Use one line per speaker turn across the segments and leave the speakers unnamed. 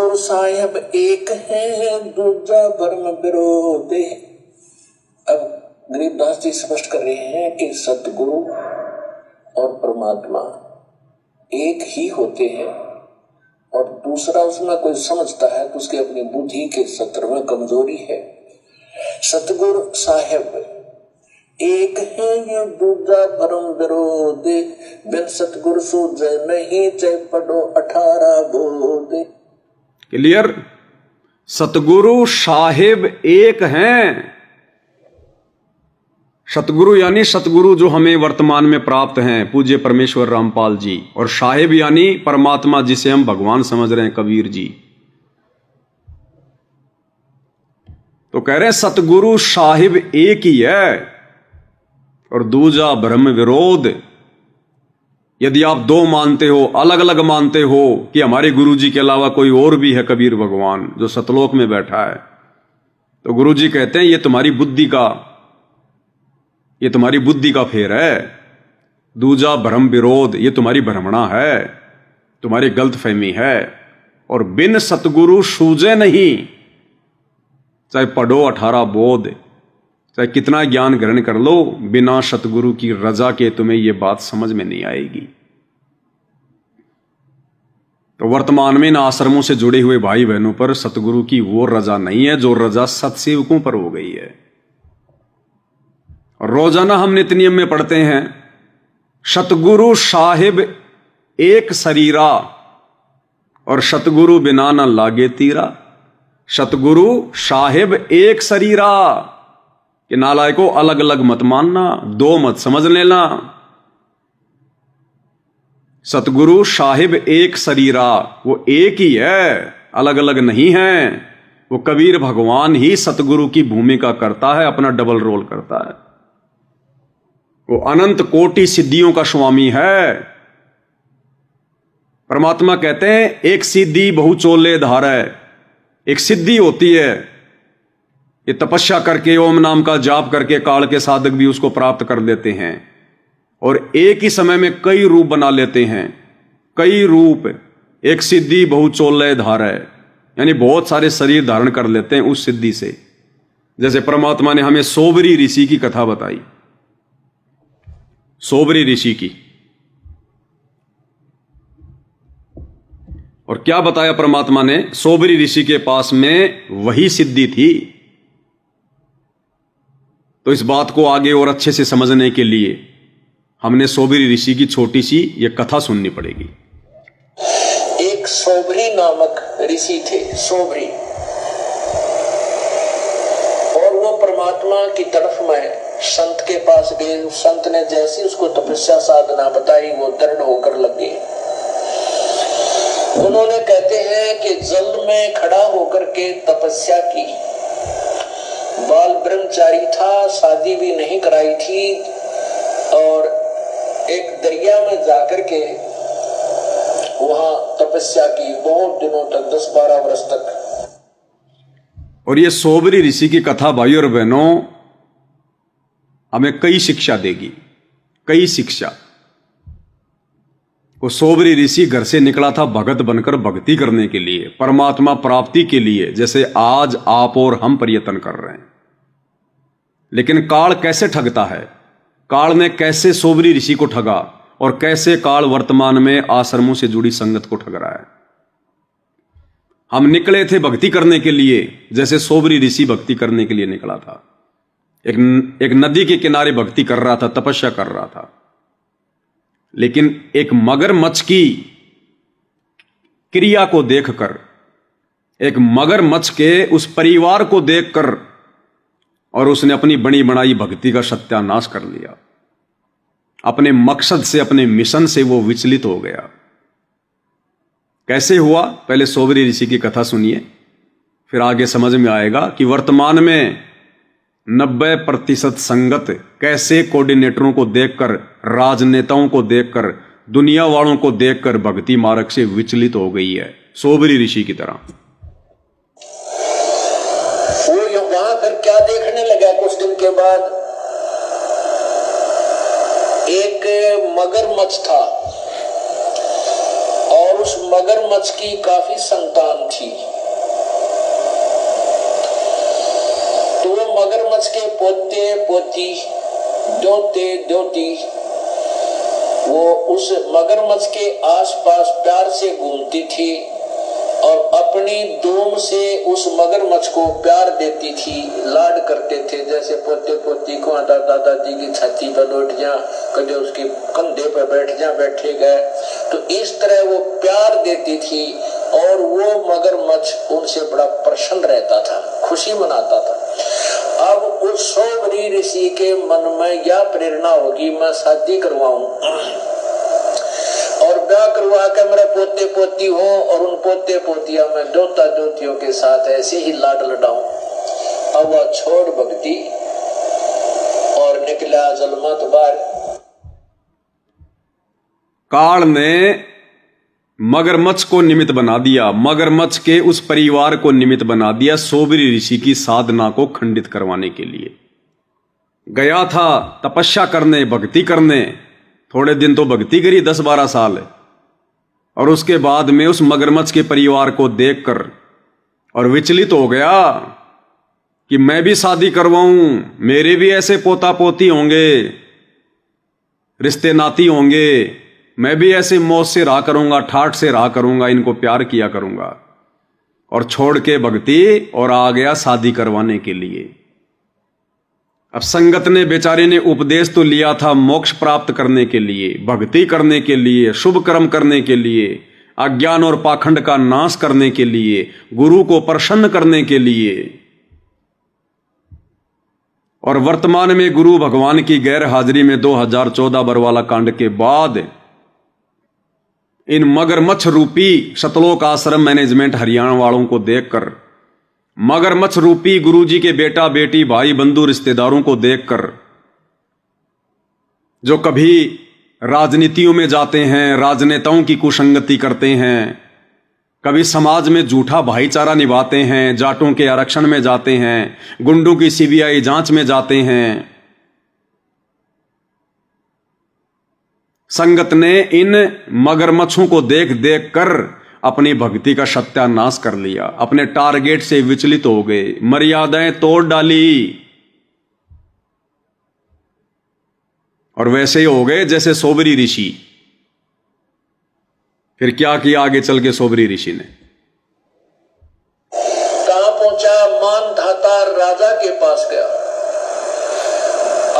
सतगुरु साहिब एक है, दूजा भरम विरोध। अब गरीबदास जी स्पष्ट कर रहे हैं कि सतगुरु और परमात्मा एक ही होते हैं, और दूसरा उसमें कोई समझता है तो उसकी अपनी बुद्धि के सत्र में कमजोरी है। सतगुरु साहिब एक है, ये दूजा भरम विरोध। बिन सतगुरु सूझे नहीं, चाहे पढ़ो 18 बोध।
क्लियर? सतगुरु साहिब एक हैं। सतगुरु यानी सतगुरु जो हमें वर्तमान में प्राप्त हैं, पूज्य परमेश्वर रामपाल जी, और साहिब यानी परमात्मा जिसे हम भगवान समझ रहे हैं, कबीर जी। तो कह रहे हैं सतगुरु साहिब एक ही है और दूजा ब्रह्म विरोध। यदि आप दो मानते हो, अलग अलग मानते हो कि हमारे गुरु जी के अलावा कोई और भी है कबीर भगवान जो सतलोक में बैठा है, तो गुरु जी कहते हैं ये तुम्हारी बुद्धि का फेर है। दूजा भ्रम विरोध, ये तुम्हारी भ्रमणा है, तुम्हारी गलतफहमी है। और बिन सतगुरु सूझे नहीं, चाहे पढ़ो 18 बोध, चाहे कितना ज्ञान ग्रहण कर लो, बिना सतगुरु की रजा के तुम्हें यह बात समझ में नहीं आएगी। तो वर्तमान में इन आश्रमों से जुड़े हुए भाई बहनों पर सतगुरु की वो रजा नहीं है जो रजा सत्सेवकों पर हो गई है। रोजाना हम नित्य नियम में पढ़ते हैं, सतगुरु साहिब एक शरीरा और सतगुरु बिना न लागे तीरा। सतगुरु साहिब एक शरीरा कि नालायकों अलग अलग मत मानना, दो मत समझ लेना। सतगुरु साहिब एक शरीरा, वो एक ही है, अलग अलग नहीं है। वो कबीर भगवान ही सतगुरु की भूमिका करता है, अपना डबल रोल करता है। वो अनंत कोटि सिद्धियों का स्वामी है। परमात्मा कहते हैं एक सिद्धि बहु चोले धार है। एक सिद्धि होती है, ये तपस्या करके ओम नाम का जाप करके काल के साधक भी उसको प्राप्त कर लेते हैं, और एक ही समय में कई रूप बना लेते हैं। कई रूप, एक सिद्धि बहु चोले धार है, यानी बहुत सारे शरीर धारण कर लेते हैं उस सिद्धि से। जैसे परमात्मा ने हमें सोबरी ऋषि की कथा बताई, सोबरी ऋषि की, और क्या बताया परमात्मा ने? सोबरी ऋषि के पास में वही सिद्धि थी। तो इस बात को आगे और अच्छे से समझने के लिए हमने सोबरी ऋषि की छोटी सी ये कथा सुननी पड़ेगी।
एक सोबरी नामक ऋषि थे, सोबरी, और वो परमात्मा की तरफ में संत के पास गए। संत ने जैसी उसको तपस्या साधना बताई, वो दृढ़ होकर लगे। उन्होंने कहते हैं कि जल में खड़ा होकर के तपस्या की। बाल ब्रह्मचारी था, शादी भी नहीं कराई थी, और एक दरिया में जाकर के वहां तपस्या की बहुत दिनों तक, 10-12 वर्ष तक।
और ये सोबरी ऋषि की कथा भाई और बहनों हमें कई शिक्षा देगी, कई शिक्षा। वो सोबरी ऋषि घर से निकला था भगत बनकर, भक्ति करने के लिए, परमात्मा प्राप्ति के लिए, जैसे आज आप और हम प्रयत्न कर रहे हैं। लेकिन काल कैसे ठगता है, काल ने कैसे सोबरी ऋषि को ठगा, और कैसे काल वर्तमान में आश्रमों से जुड़ी संगत को ठग रहा है। हम निकले थे भक्ति करने के लिए, जैसे सोबरी ऋषि भक्ति करने के लिए निकला था। एक नदी के किनारे भक्ति कर रहा था, तपस्या कर रहा था। लेकिन एक मगरमच्छ की क्रिया को देखकर, एक मगरमच्छ के उस परिवार को देखकर, और उसने अपनी बनी बनाई भक्ति का सत्यानाश कर लिया। अपने मकसद से, अपने मिशन से वो विचलित हो गया। कैसे हुआ? पहले सोबरी ऋषि की कथा सुनिए, फिर आगे समझ में आएगा कि वर्तमान में 90% संगत कैसे कोऑर्डिनेटरों को देखकर, राजनेताओं को देखकर, दुनिया वालों को देखकर भक्ति मार्ग से विचलित हो गई है, सोबरी ऋषि की तरह।
वो वहां पर क्या देखने लगा? कुछ दिन के बाद एक मगरमच्छ था, और उस मगरमच्छ की काफी संतान थी। तो वो मगरमच्छ के पोते पोती, दोते दोती, वो उस मगरमच्छ के आसपास प्यार से घूमती थी और अपनी दूम से उस मगरमच्छ को प्यार देती थी, लाड करते थे। जैसे पोते पोती को दादा दादी की छाती पर लौट जा, कभी उसके कंधे पर बैठ जा, बैठे गए, तो इस तरह वो प्यार देती थी और वो मगरमच्छ उनसे बड़ा प्रसन्न रहता था, खुशी मनाता था। अब उस सोबरी ऋषि के मन में यह प्रेरणा होगी, मैं शादी करवाऊं और ब्याह करवा कर मेरे पोते पोती हो और उन पोते पोतिया में दोता दोतियों के साथ ऐसे ही लाड लडाऊं। अब वह छोड़ भक्ति और निकला जलमत बार।
काल ने मगरमच्छ को निमित्त बना दिया, मगरमच्छ के उस परिवार को निमित्त बना दिया सोबरी ऋषि की साधना को खंडित करवाने के लिए। गया था तपस्या करने, भक्ति करने, थोड़े दिन तो भक्ति करी 10-12 साल, और उसके बाद में उस मगरमच्छ के परिवार को देखकर और विचलित हो गया कि मैं भी शादी करवाऊं, मेरे भी ऐसे पोता पोती होंगे, रिश्ते नाती होंगे, मैं भी ऐसे मौज से रहा करूंगा, ठाठ से रहा करूंगा, इनको प्यार किया करूंगा। और छोड़ के भक्ति और आ गया शादी करवाने के लिए। अब संगत ने, बेचारे ने उपदेश तो लिया था मोक्ष प्राप्त करने के लिए, भक्ति करने के लिए, शुभ कर्म करने के लिए, अज्ञान और पाखंड का नाश करने के लिए, गुरु को प्रसन्न करने के लिए। और वर्तमान में गुरु भगवान की गैर हाजिरी में 2014 बरवाला कांड के बाद इन मगरमच्छ रूपी सतलोक आश्रम मैनेजमेंट हरियाणा वालों को देखकर, मगरमच्छ रूपी गुरुजी के बेटा बेटी भाई बंधु रिश्तेदारों को देखकर, जो कभी राजनीतियों में जाते हैं, राजनेताओं की कुसंगति करते हैं, कभी समाज में झूठा भाईचारा निभाते हैं, जाटों के आरक्षण में जाते हैं, गुंडों की सीबीआई जांच में जाते हैं, संगत ने इन मगरमच्छों को देख देख कर अपनी भक्ति का सत्यानाश कर लिया, अपने टारगेट से विचलित हो गए, मर्यादाएं तोड़ डाली और वैसे ही हो गए जैसे सोबरी ऋषि। फिर क्या किया आगे चल के सोबरी ऋषि ने?
कहां पहुंचा? मानधाता राजा के पास गया।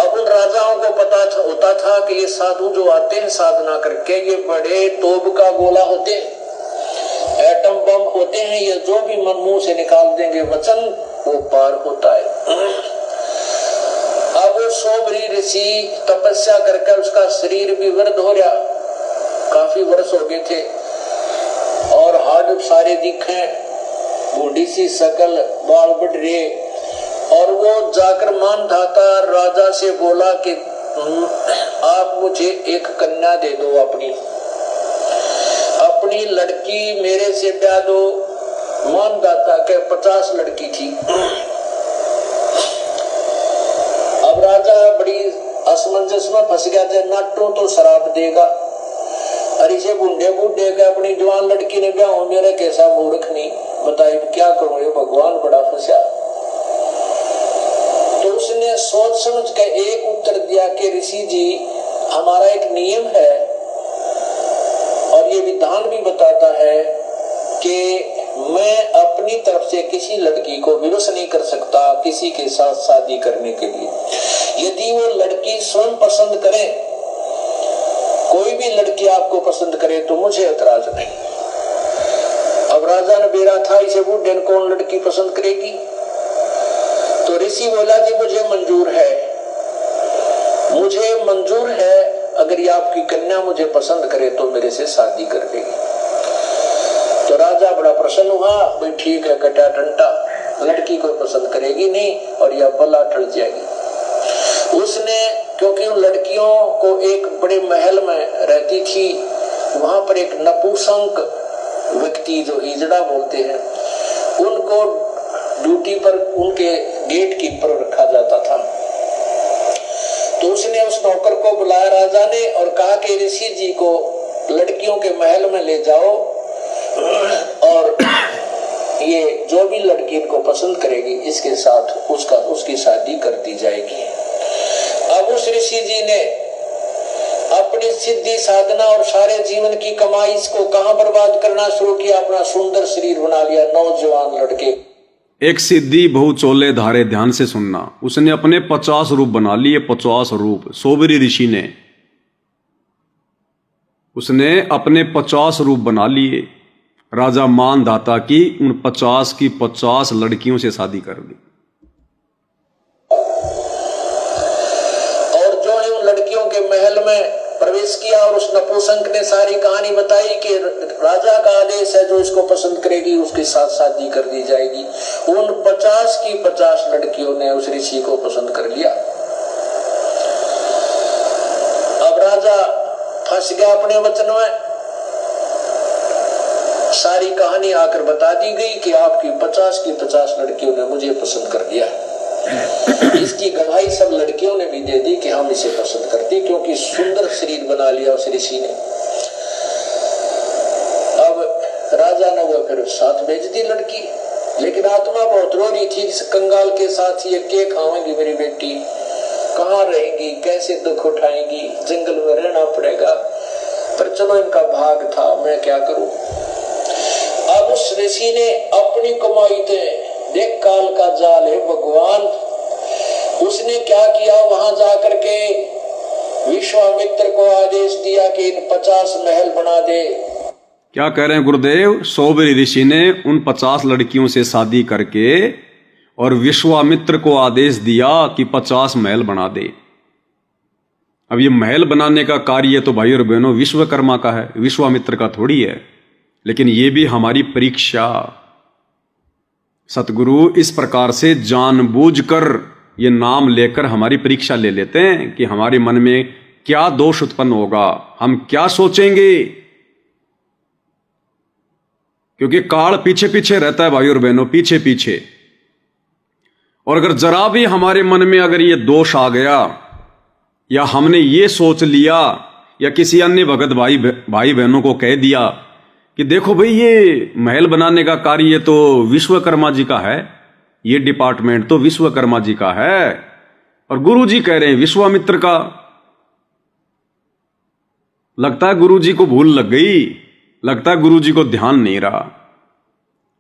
अब उन राजाओं को पता होता था कि ये साधु जो आते हैं साधना करके, ये बड़े तोप का गोला होते हैं, एटम बम होते हैं, ये जो भी मन मुंह से निकाल देंगे वचन वो पार होता है। अब सोबरी ऋषि तपस्या करके उसका शरीर भी वृद्ध हो गया, काफी वर्ष हो गए थे और हाथ सारे दिखे, बूढ़ी सी शकल, बाल बढ़ रहे, और वो जाकर मानधाता राजा से बोला कि आप मुझे एक कन्या दे दो, अपनी लड़की मेरे से ब्याह दो। मानधाता के 50 लड़की थी। अब राजा बड़ी असमंजस में फंस गया था, नाटो तो शराब देगा, अरे से बूढ़े बूढ़े का अपनी जवान लड़की ने ब्याह, मेरा कैसा मूर्ख नहीं, बताइए क्या करूं, ये भगवान बड़ा फंसा। तो उसने सोच समझ के एक उत्तर दिया कि ऋषि जी, हमारा एक नियम है और ये विधान भी बताता है कि मैं अपनी तरफ से किसी लड़की को विवश नहीं कर सकता किसी के साथ शादी करने के लिए। यदि वो लड़की स्वयं पसंद करे, कोई भी लड़की आपको पसंद करे तो मुझे एतराज नहीं। अब राजा ने बेरा था, इसे बूढ़े ने कौन लड़की पसंद करेगी? तो ऋषि बोला जी मुझे मंजूर है, अगर ये आपकी कन्या मुझे पसंद करे तो मेरे से शादी कर देगी। तो राजा बड़ा प्रसन्न हुआ, भाई ठीक है, कटा टंटा, लड़की को पसंद करेगी नहीं और यह बला टल जाएगी। उसने, क्योंकि उन लड़कियों को एक बड़े महल में रहती थी, वहां पर एक नपुंसक व्यक्ति जो हिजड़ा बोलते हैं, उनको ड्यूटी पर उनके गेट कीपर रखा जाता था। तो उसने उस नौकर को बुलाया राजा ने और कहा कि ऋषि जी को लड़कियों के महल में ले जाओ जो भी लड़की इनको पसंद करेगी इसके साथ उसकी शादी कर दी जाएगी। अब उस ऋषि जी ने अपनी सिद्धि साधना और सारे जीवन की कमाई इसको कहां बर्बाद करना शुरू किया, अपना सुंदर शरीर बना लिया। नौजवान लड़के
एक सिद्धि बहु चोले धारे, ध्यान से सुनना, उसने अपने 50 रूप बना लिए, 50 रूप। सोबरी ऋषि ने उसने अपने 50 रूप बना लिए। राजा मानधाता की उन 50 की 50 लड़कियों से शादी कर दी।
और जो है उन लड़कियों के महल में प्रवेश किया और उस नपुंसक ने सारी कहानी बताई कि राजा का आदेश है, जो इसको पसंद करेगी उसके साथ शादी कर दी जाएगी। उन 50 की 50 लड़कियों ने उस ऋषि को पसंद कर लिया। अब राजा फंस गया अपने वचन में। सारी कहानी आकर बता दी गई कि आपकी 50 की 50 लड़कियों ने मुझे पसंद कर लिया। इसकी गवाही सब लड़कियों ने भी दे दी कि हम इसे पसंद करती, क्योंकि सुंदर शरीर बना लिया उस ऋषि ने। अब राजा ने वो फिर साथ भेज दी लड़की, लेकिन आत्मा बहुत रो रही थी। इस कंगाल के साथ ये क्या खाएंगी मेरी बेटी, कहाँ रहेंगी, कैसे दुख उठाएंगी, जंगल में रहना पड़ेगा। पर चलो इनका भाग था, मैं क्या करूं। अब उस ऋषि ने अपनी कमाई थे, देख काल का जाल है भगवान, उसने क्या किया, वहां जाकर के विश्वामित्र को आदेश दिया कि इन 50 महल बना दे।
क्या कह रहे हैं गुरुदेव? सोबरी ऋषि ने उन 50 लड़कियों से शादी करके और विश्वामित्र को आदेश दिया कि 50 महल बना दे। अब ये महल बनाने का कार्य तो भाई और बहनों विश्वकर्मा का है, विश्वामित्र का थोड़ी है। लेकिन ये भी हमारी परीक्षा। सतगुरु इस प्रकार से जानबूझकर ये नाम लेकर हमारी परीक्षा ले लेते हैं कि हमारे मन में क्या दोष उत्पन्न होगा, हम क्या सोचेंगे। क्योंकि काल पीछे पीछे रहता है भाई और बहनों, पीछे पीछे। और अगर जरा भी हमारे मन में अगर ये दोष आ गया, या हमने ये सोच लिया, या किसी अन्य भगत भाई बहनों को कह दिया कि देखो भाई ये महल बनाने का कार्य तो विश्वकर्मा जी का है, ये डिपार्टमेंट तो विश्वकर्मा जी का है, और गुरु जी कह रहे हैं विश्वामित्र का। लगता है गुरु जी को भूल लग गई, लगता है गुरु जी को ध्यान नहीं रहा।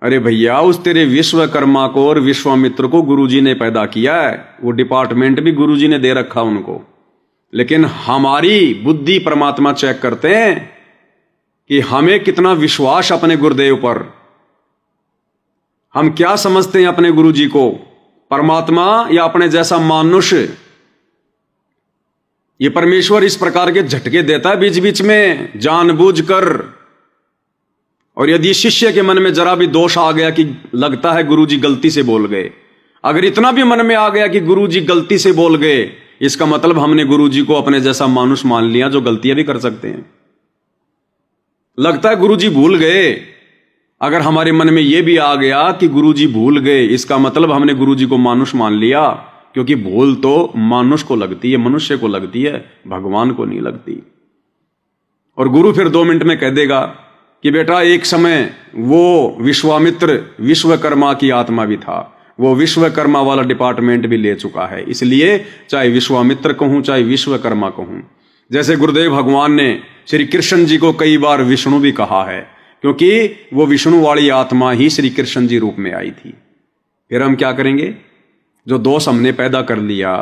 अरे भैया, उस तेरे विश्वकर्मा को और विश्वामित्र को गुरु जी ने पैदा किया है, वो डिपार्टमेंट भी गुरु जी ने दे रखा उनको। लेकिन हमारी बुद्धि परमात्मा चेक करते हैं कि हमें कितना विश्वास अपने गुरुदेव पर, हम क्या समझते हैं अपने गुरु जी को, परमात्मा या अपने जैसा मानुष्य। ये परमेश्वर इस प्रकार के झटके देता है बीच बीच में जानबूझकर। और यदि शिष्य के मन में जरा भी दोष आ गया कि लगता है गुरु जी गलती से बोल गए, अगर इतना भी मन में आ गया कि गुरु जी गलती से बोल गए, इसका मतलब हमने गुरु जी को अपने जैसा मानुष मान लिया जो गलतियां भी कर सकते हैं। लगता है गुरु जी भूल गए, अगर हमारे मन में यह भी आ गया कि गुरु जी भूल गए, इसका मतलब हमने गुरु जी को मानुष मान लिया। क्योंकि भूल तो मानुष को लगती है, मनुष्य को लगती है, भगवान को नहीं लगती। और गुरु फिर 2 मिनट में कह देगा कि बेटा एक समय वो विश्वामित्र विश्वकर्मा की आत्मा भी था, वो विश्वकर्मा वाला डिपार्टमेंट भी ले चुका है। इसलिए चाहे विश्वामित्र कहूं चाहे विश्वकर्मा कहूं, जैसे गुरुदेव भगवान ने श्री कृष्ण जी को कई बार विष्णु भी कहा है, क्योंकि वो विष्णु वाली आत्मा ही श्री कृष्ण जी रूप में आई थी। फिर हम क्या करेंगे? जो दोष हमने पैदा कर लिया,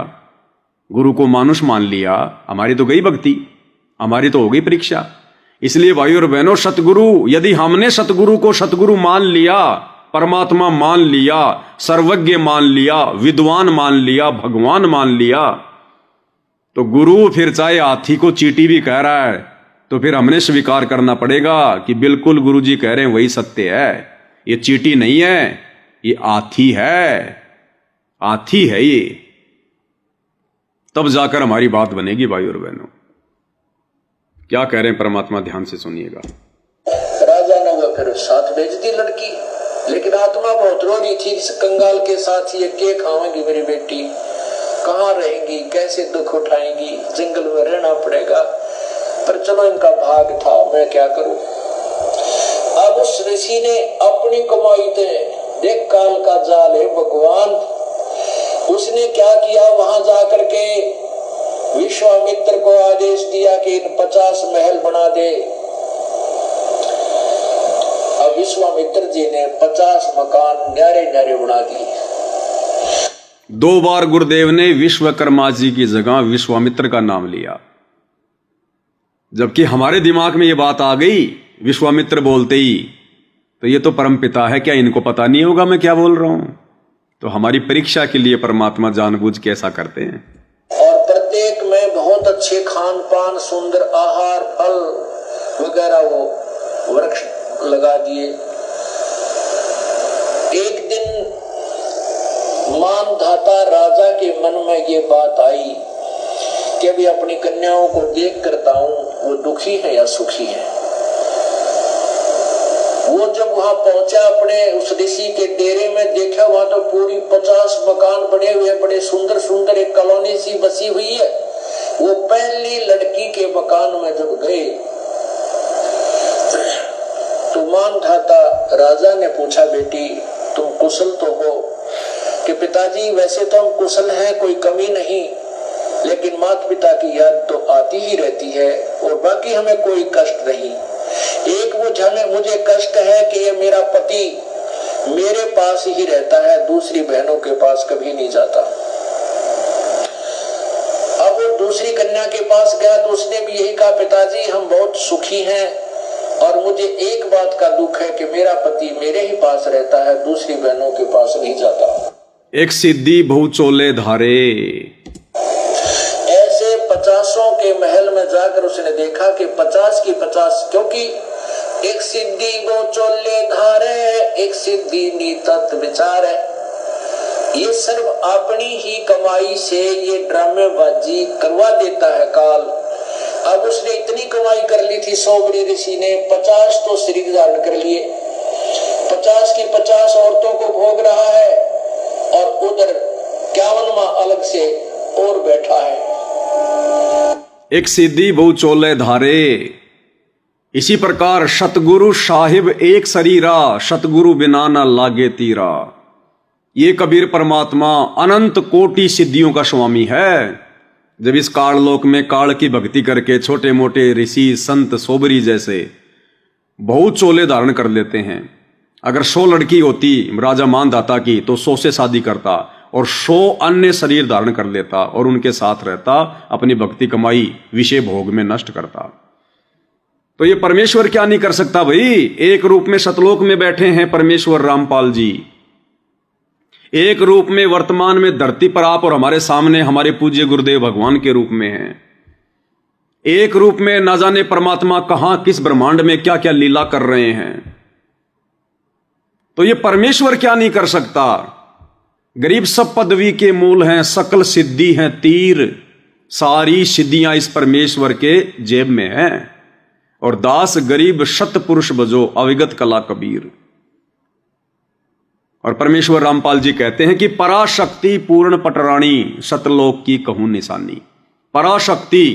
गुरु को मानुष मान लिया, हमारी तो गई भक्ति, हमारी तो हो गई परीक्षा। इसलिए भाई और बहनों, सतगुरु, यदि हमने सतगुरु को सतगुरु मान लिया, परमात्मा मान लिया, सर्वज्ञ मान लिया, विद्वान मान लिया, भगवान मान लिया, तो गुरु फिर चाहे हाथी को चींटी भी कह रहा है तो फिर हमने स्वीकार करना पड़ेगा कि बिल्कुल गुरु जी कह रहे हैं वही सत्य है। ये चींटी नहीं है, ये हाथी है, हाथी है ये। तब जाकर हमारी बात बनेगी भाई और बहनों। क्या कह रहे हैं परमात्मा, ध्यान से सुनिएगा।
राजा ने वो फिर साथ भेज दी लड़की, लेकिन आत्मा बहुत रो रही थी। इस कंगाल के साथ ये क्या खाएंगी मेरी बेटी, कहाँ रहेंगी, कैसे दुख उठाएंगी, जंगल में रहना पड़ेगा। पर चलो इनका भाग था, मैं क्या करूं। अब उस ऋषि ने अपनी कमाई थे, देख काल का जाल है भगवान। उसने क्या किया, वहां जाकर के विश्वामित्र को आदेश दिया कि इन 50 महल बना दे। अब विश्वामित्र जी ने 50 मकान न्यारे न्यारे बना दिए।
2 बार गुरुदेव ने विश्वकर्मा जी की जगह विश्वामित्र का नाम लिया, जबकि हमारे दिमाग में ये बात आ गई विश्वामित्र बोलते ही, तो ये तो परमपिता है, क्या इनको पता नहीं होगा मैं क्या बोल रहा हूं? तो हमारी परीक्षा के लिए परमात्मा जानबूझ के ऐसा करते हैं।
और प्रत्येक में बहुत अच्छे खान पान, सुंदर आहार, फल वगैरह वो वृक्ष लगा दिए। एक दिन मानधाता राजा के मन में ये बात आई कि अभी अपनी कन्याओं को देख करता हूं, वो दुखी है या सुखी है। वो जब वहां पहुंचा अपने उस ऋषि के डेरे में, देखा वहां तो पूरी 50 मकान बने हुए, बड़े सुंदर सुंदर, एक कॉलोनी सी बसी हुई है। वो पहली लड़की के मकान में जब गए तो मानधाता राजा ने पूछा, बेटी तुम कुशल तो हो? कि पिताजी वैसे तो हम कुशल हैं, कोई कमी नहीं, लेकिन माता पिता की याद तो आती ही रहती है और बाकी हमें कोई कष्ट नहीं। एक मुझे कष्ट है कि ये मेरा पति मेरे पास ही रहता है, दूसरी बहनों के पास कभी नहीं जाता। अब वो दूसरी कन्या के पास गया तो उसने भी यही कहा, पिताजी हम बहुत सुखी हैं और मुझे एक बात का दुख है कि मेरा पति मेरे ही पास रहता है, दूसरी बहनों के पास नहीं जाता।
एक सिद्धि बहु चोले धारे।
ऐसे 50 के महल में जाकर उसने देखा कि 50 की 50, क्योंकि एक सिद्धि बहु चोले धारे, एक सिद्धि नीतत विचार है। ये सर्व अपनी ही कमाई से ये ड्रामेबाजी करवा देता है काल। अब उसने इतनी कमाई कर ली थी, सोबरी ऋषि ने 50 तो शरीर धारण कर लिए, 50 की 50 औरतों को भोग रहा है और उधर 51वां अलग से और बैठा है।
एक सिद्धि बहु चोले धारे। इसी प्रकार सतगुरु साहिब एक शरीरा, सतगुरु बिना न लागे तीरा। ये कबीर परमात्मा अनंत कोटि सिद्धियों का स्वामी है। जब इस काल लोक में काल की भक्ति करके छोटे मोटे ऋषि संत सोबरी जैसे बहुत चोले धारण कर लेते हैं। अगर 100 लड़की होती राजा मानधाता की तो 100 से शादी करता और 100 अन्य शरीर धारण कर लेता और उनके साथ रहता, अपनी भक्ति कमाई विषय भोग में नष्ट करता। तो ये परमेश्वर क्या नहीं कर सकता भाई? एक रूप में सतलोक में बैठे हैं परमेश्वर रामपाल जी, एक रूप में वर्तमान में धरती पर आप और हमारे सामने हमारे पूज्य गुरुदेव भगवान के रूप में हैं, एक रूप में ना जाने परमात्मा कहां किस ब्रह्मांड में क्या क्या लीला कर रहे हैं। तो ये परमेश्वर क्या नहीं कर सकता? गरीब सब पदवी के मूल हैं, सकल सिद्धि हैं तीर, सारी सिद्धियां इस परमेश्वर के जेब में हैं। और दास गरीब शत पुरुष बजो अविगत कला कबीर। और परमेश्वर रामपाल जी कहते हैं कि पराशक्ति पूर्ण पटरानी, सतलोक की कहूं निशानी। पराशक्ति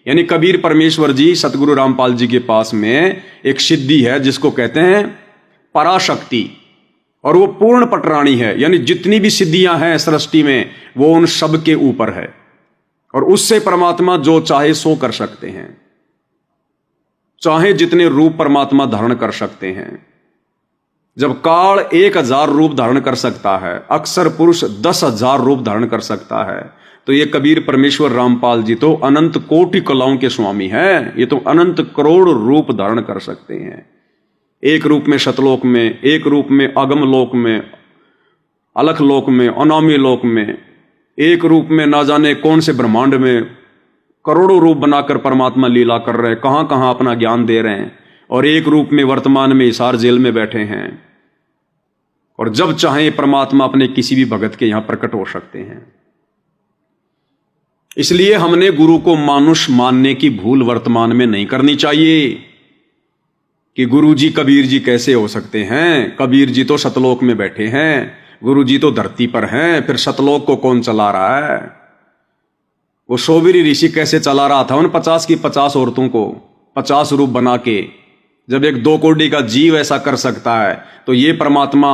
यानी कबीर परमेश्वर जी सतगुरु रामपाल जी के पास में एक सिद्धि है जिसको कहते हैं पराशक्ति, और वो पूर्ण पटरानी है, यानी जितनी भी सिद्धियां हैं सृष्टि में वो उन सब के ऊपर है और उससे परमात्मा जो चाहे सो कर सकते हैं, चाहे जितने रूप परमात्मा धारण कर सकते हैं। जब काल 1000 रूप धारण कर सकता है, अक्सर पुरुष 10,000 रूप धारण कर सकता है, तो ये कबीर परमेश्वर रामपाल जी तो अनंत कोटि कलाओं के स्वामी हैं। ये तो अनंत करोड़ रूप धारण कर सकते हैं। एक रूप में शतलोक में, एक रूप में अगम लोक में, अलख लोक में, अनामी लोक में, एक रूप में ना जाने कौन से ब्रह्मांड में करोड़ों रूप बनाकर परमात्मा लीला कर रहे हैं, कहां कहां अपना ज्ञान दे रहे हैं। और एक रूप में वर्तमान में हिसार जेल में बैठे हैं और जब चाहे परमात्मा अपने किसी भी भगत के यहां प्रकट हो सकते हैं। इसलिए हमने गुरु को मानुष मानने की भूल वर्तमान में नहीं करनी चाहिए कि गुरु जी कबीर जी कैसे हो सकते हैं। कबीर जी तो सतलोक में बैठे हैं, गुरु जी तो धरती पर हैं, फिर सतलोक को कौन चला रहा है? वो सोबरी ऋषि कैसे चला रहा था उन 50 की 50 औरतों को 50 रूप बना के? जब एक 2 कोटि का जीव ऐसा कर सकता है तो ये परमात्मा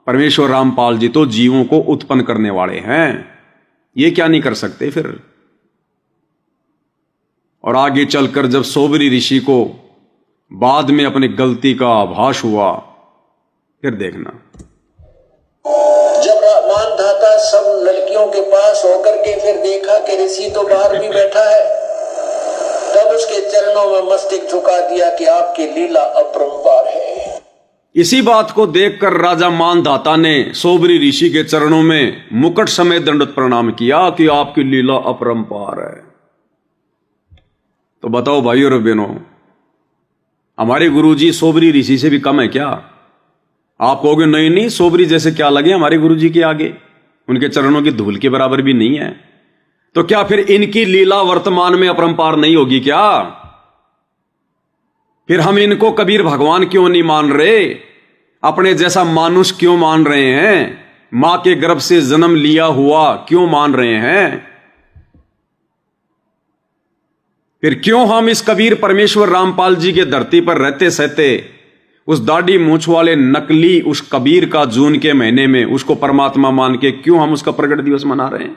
परमेश्वर रामपाल जी तो जीवों को उत्पन्न करने वाले हैं, ये क्या नहीं कर सकते फिर। और आगे चलकर जब सोबरी ऋषि को बाद में अपनी गलती का आभास हुआ, फिर देखना।
जब मानधाता सब लड़कियों के पास होकर के फिर देखा कि ऋषि तो बाहर भी बैठा है, तब उसके चरणों में मस्तक झुका दिया कि आपकी लीला अपरंपार है।
इसी बात को देखकर राजा मानधाता ने सोबरी ऋषि के चरणों में मुकुट समेत दंडवत प्रणाम किया कि आपकी लीला अपरंपार है। तो बताओ भाइयों और बहनों, हमारे गुरुजी सोबरी ऋषि से भी कम है क्या? आप कहोगे नहीं नहीं, सोबरी जैसे क्या लगे हमारे गुरुजी के आगे, उनके चरणों की धूल के बराबर भी नहीं है। तो क्या फिर इनकी लीला वर्तमान में अपरंपार नहीं होगी क्या? फिर हम इनको कबीर भगवान क्यों नहीं मान रहे? अपने जैसा मानुष क्यों मान रहे हैं? मां के गर्भ से जन्म लिया हुआ क्यों मान रहे हैं? फिर क्यों हम इस कबीर परमेश्वर रामपाल जी के धरती पर रहते सहते उस दाढ़ी मूंछ वाले नकली उस कबीर का जून के महीने में उसको परमात्मा मान के क्यों हम उसका प्रगट दिवस मना रहे हैं?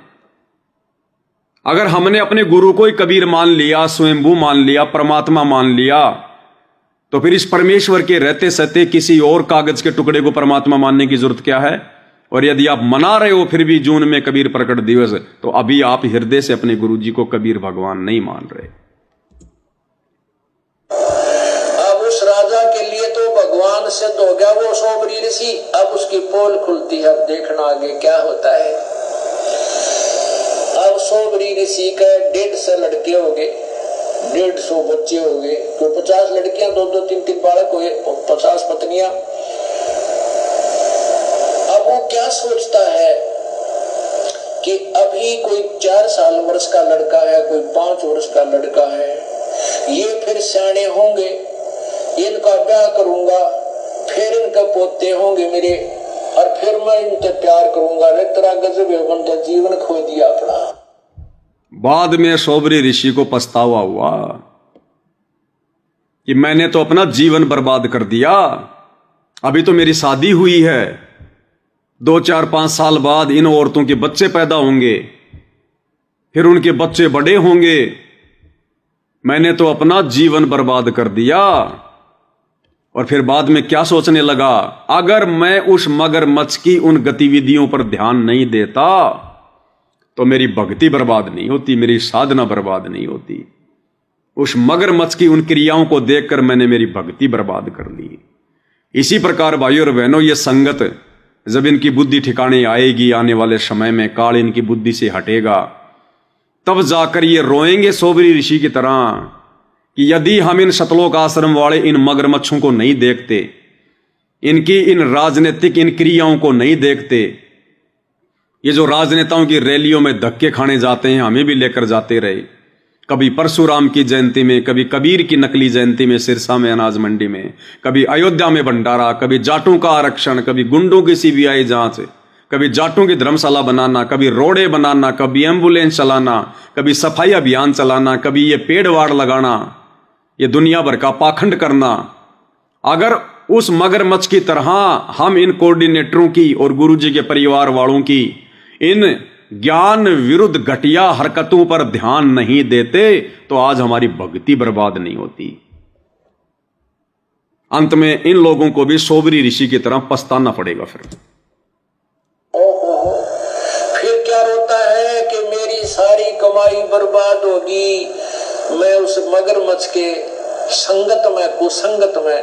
अगर हमने अपने गुरु को ही कबीर मान लिया, स्वयंभू मान लिया, परमात्मा मान लिया, तो फिर इस परमेश्वर के रहते सहते किसी और कागज के टुकड़े को परमात्मा मानने की जरूरत क्या है? और यदि आप मना रहे हो फिर भी जून में कबीर प्रकट दिवस, तो अभी आप हृदय से अपने गुरु जी को कबीर भगवान नहीं मान रहे।
अब उस राजा के लिए तो भगवान सिद्ध हो गया वो सोबरी ऋषि। अब उसकी पोल खुलती है, अब देखना आगे क्या होता है। अब सोबरी ऋषि के 150 लड़के हो गए, 150 बच्चे हो गए, तो 50 लड़कियां, 2-2, 3-3 बालक हुए, 50 पत्नियां। अब वो क्या सोचता है कि अभी कोई 4 साल वर्ष का लड़का है, कोई 5 वर्ष का लड़का है, ये फिर सियाने होंगे, इनका ब्याह करूंगा, फिर इनके पोते होंगे मेरे, और फिर मैं इनसे प्यार करूंगा। रे तेरा गजब है, जीवन खो दिया अपना।
बाद में सोबरी ऋषि को पछतावा हुआ कि मैंने तो अपना जीवन बर्बाद कर दिया। अभी तो मेरी शादी हुई है, 2, 4, 5 साल बाद इन औरतों के बच्चे पैदा होंगे, फिर उनके बच्चे बड़े होंगे। मैंने तो अपना जीवन बर्बाद कर दिया। और फिर बाद में क्या सोचने लगा, अगर मैं उस मगरमच्छ की उन गतिविधियों पर ध्यान नहीं देता तो मेरी भक्ति बर्बाद नहीं होती, मेरी साधना बर्बाद नहीं होती। उस मगरमच्छ की उन क्रियाओं को देखकर मैंने मेरी भक्ति बर्बाद कर ली। इसी प्रकार भाइयों और बहनों, ये संगत जब इनकी बुद्धि ठिकाने आएगी, आने वाले समय में काल इनकी बुद्धि से हटेगा, तब जाकर ये रोएंगे सोबरी ऋषि की तरह कि यदि हम इन सतलोक आश्रम वाले इन मगरमच्छों को नहीं देखते, इनकी इन राजनीतिक इन क्रियाओं को नहीं देखते, ये जो राजनेताओं की रैलियों में धक्के खाने जाते हैं, हमें भी लेकर जाते रहे, कभी परशुराम की जयंती में, कभी कबीर की नकली जयंती में सिरसा में अनाज मंडी में, कभी अयोध्या में भंडारा, कभी जाटों का आरक्षण, कभी गुंडों की सीबीआई जांच, कभी जाटों की धर्मशाला बनाना, कभी रोडे बनाना, कभी एम्बुलेंस चलाना, कभी सफाई अभियान चलाना, कभी ये पेड़ वाड़ लगाना, ये दुनिया भर का पाखंड करना। अगर उस मगरमच्छ की तरह हम इन कोऑर्डिनेटरों की और गुरुजी के परिवार वालों की इन ज्ञान विरुद्ध घटिया हरकतों पर ध्यान नहीं देते तो आज हमारी भक्ति बर्बाद नहीं होती। अंत में इन लोगों को भी सोबरी ऋषि की तरह पछताना पड़ेगा। फिर
क्या रोता है कि मेरी सारी कमाई बर्बाद होगी, मैं उस मगरमच्छ के संगत में, कुसंगत में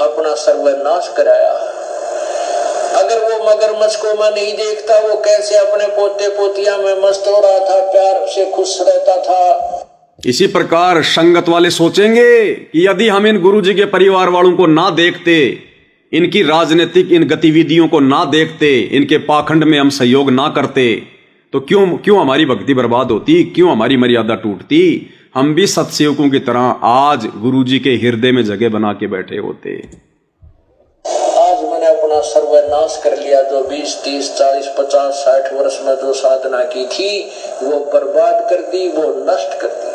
अपना सर्वनाश कराया। अगर वो मगरमच्छ को मैं नहीं देखता, वो कैसे अपने पोते पोतिया में मस्त हो रहा था, प्यार से खुश रहता था।
इसी प्रकार संगत वाले सोचेंगे कि यदि हम इन गुरुजी के परिवार वालों को ना देखते, इनकी राजनीतिक इन गतिविधियों को ना देखते, इनके पाखंड में हम सहयोग ना करते, तो क्यों हमारी भक्ति बर्बाद होती, क्यों हमारी मर्यादा टूटती। हम भी सत्सेवकों की तरह आज गुरुजी के हृदय में जगह बना के बैठे होते।
आज मैंने अपना सर्वनाश कर लिया। जो 20, 30, 40, 50, 60 वर्ष में जो साधना की थी वो बर्बाद कर दी, वो नष्ट कर दी।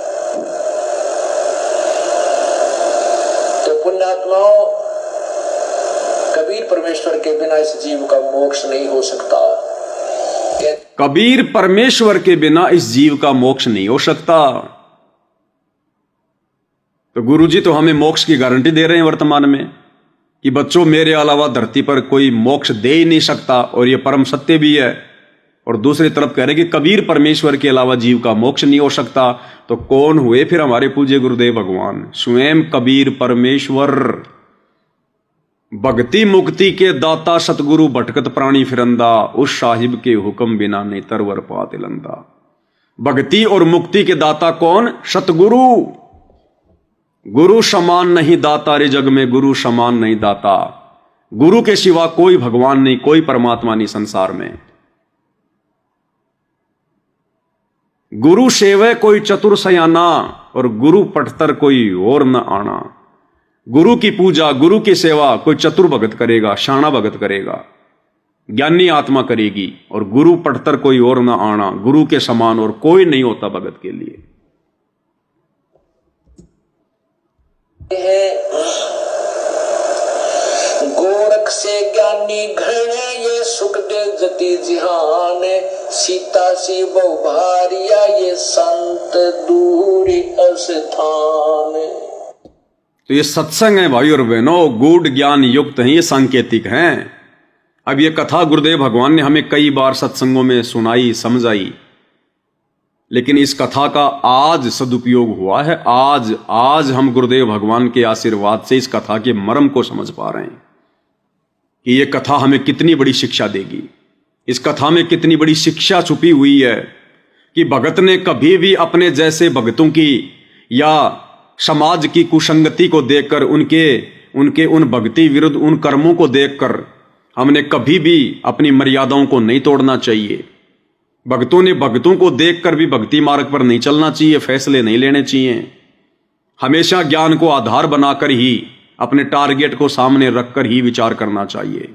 तो पुण्यात्माओं, कबीर कबीर परमेश्वर के बिना इस जीव का मोक्ष नहीं हो सकता।
कबीर परमेश्वर के बिना इस जीव का मोक्ष नहीं हो सकता। तो गुरुजी तो हमें मोक्ष की गारंटी दे रहे हैं वर्तमान में कि बच्चों मेरे अलावा धरती पर कोई मोक्ष दे ही नहीं सकता, और यह परम सत्य भी है। और दूसरी तरफ कह रहे कि कबीर परमेश्वर के अलावा जीव का मोक्ष नहीं हो सकता। तो कौन हुए फिर हमारे पूज्य गुरुदेव भगवान? स्वयं कबीर परमेश्वर, भक्ति मुक्ति के दाता सतगुरु, भटकत प्राणी फिरंदा, उस साहिब के हुक्म बिना नहीं तरवर पात लंदा। भक्ति और मुक्ति के दाता कौन? सतगुरु। गुरु समान नहीं दाता रे जग में, गुरु समान नहीं दाता। गुरु के सिवा कोई भगवान नहीं, कोई परमात्मा नहीं संसार में। गुरु सेवे कोई चतुर सयाना, और गुरु पटतर कोई और न आना। गुरु की पूजा, गुरु की सेवा कोई चतुर भगत करेगा, शाना भगत करेगा, ज्ञानी आत्मा करेगी, और गुरु पटतर कोई और न आना। गुरु के समान और कोई नहीं होता भगत के लिए।
गोरख से ज्ञानी घण ये सुख दे जति जिहान, सीता सी बहु भारिया ये संत दूरी अस्थान।
तो ये सत्संग है भाई और बहनों, गूढ़ ज्ञान युक्त हैं, ये सांकेतिक हैं। अब ये कथा गुरुदेव भगवान ने हमें कई बार सत्संगों में सुनाई, समझाई, लेकिन इस कथा का आज सदुपयोग हुआ है। आज हम गुरुदेव भगवान के आशीर्वाद से इस कथा के मर्म को समझ पा रहे हैं कि ये कथा हमें कितनी बड़ी शिक्षा देगी। इस कथा में कितनी बड़ी शिक्षा छुपी हुई है कि भगत ने कभी भी अपने जैसे भगतों की या समाज की कुसंगति को देखकर, उनके उन भक्ति विरुद्ध उन कर्मों को देखकर हमने कभी भी अपनी मर्यादाओं को नहीं तोड़ना चाहिए। भक्तों ने भक्तों को देखकर भी भक्ति मार्ग पर नहीं चलना चाहिए, फैसले नहीं लेने चाहिए। हमेशा ज्ञान को आधार बनाकर ही, अपने टारगेट को सामने रखकर ही विचार करना चाहिए।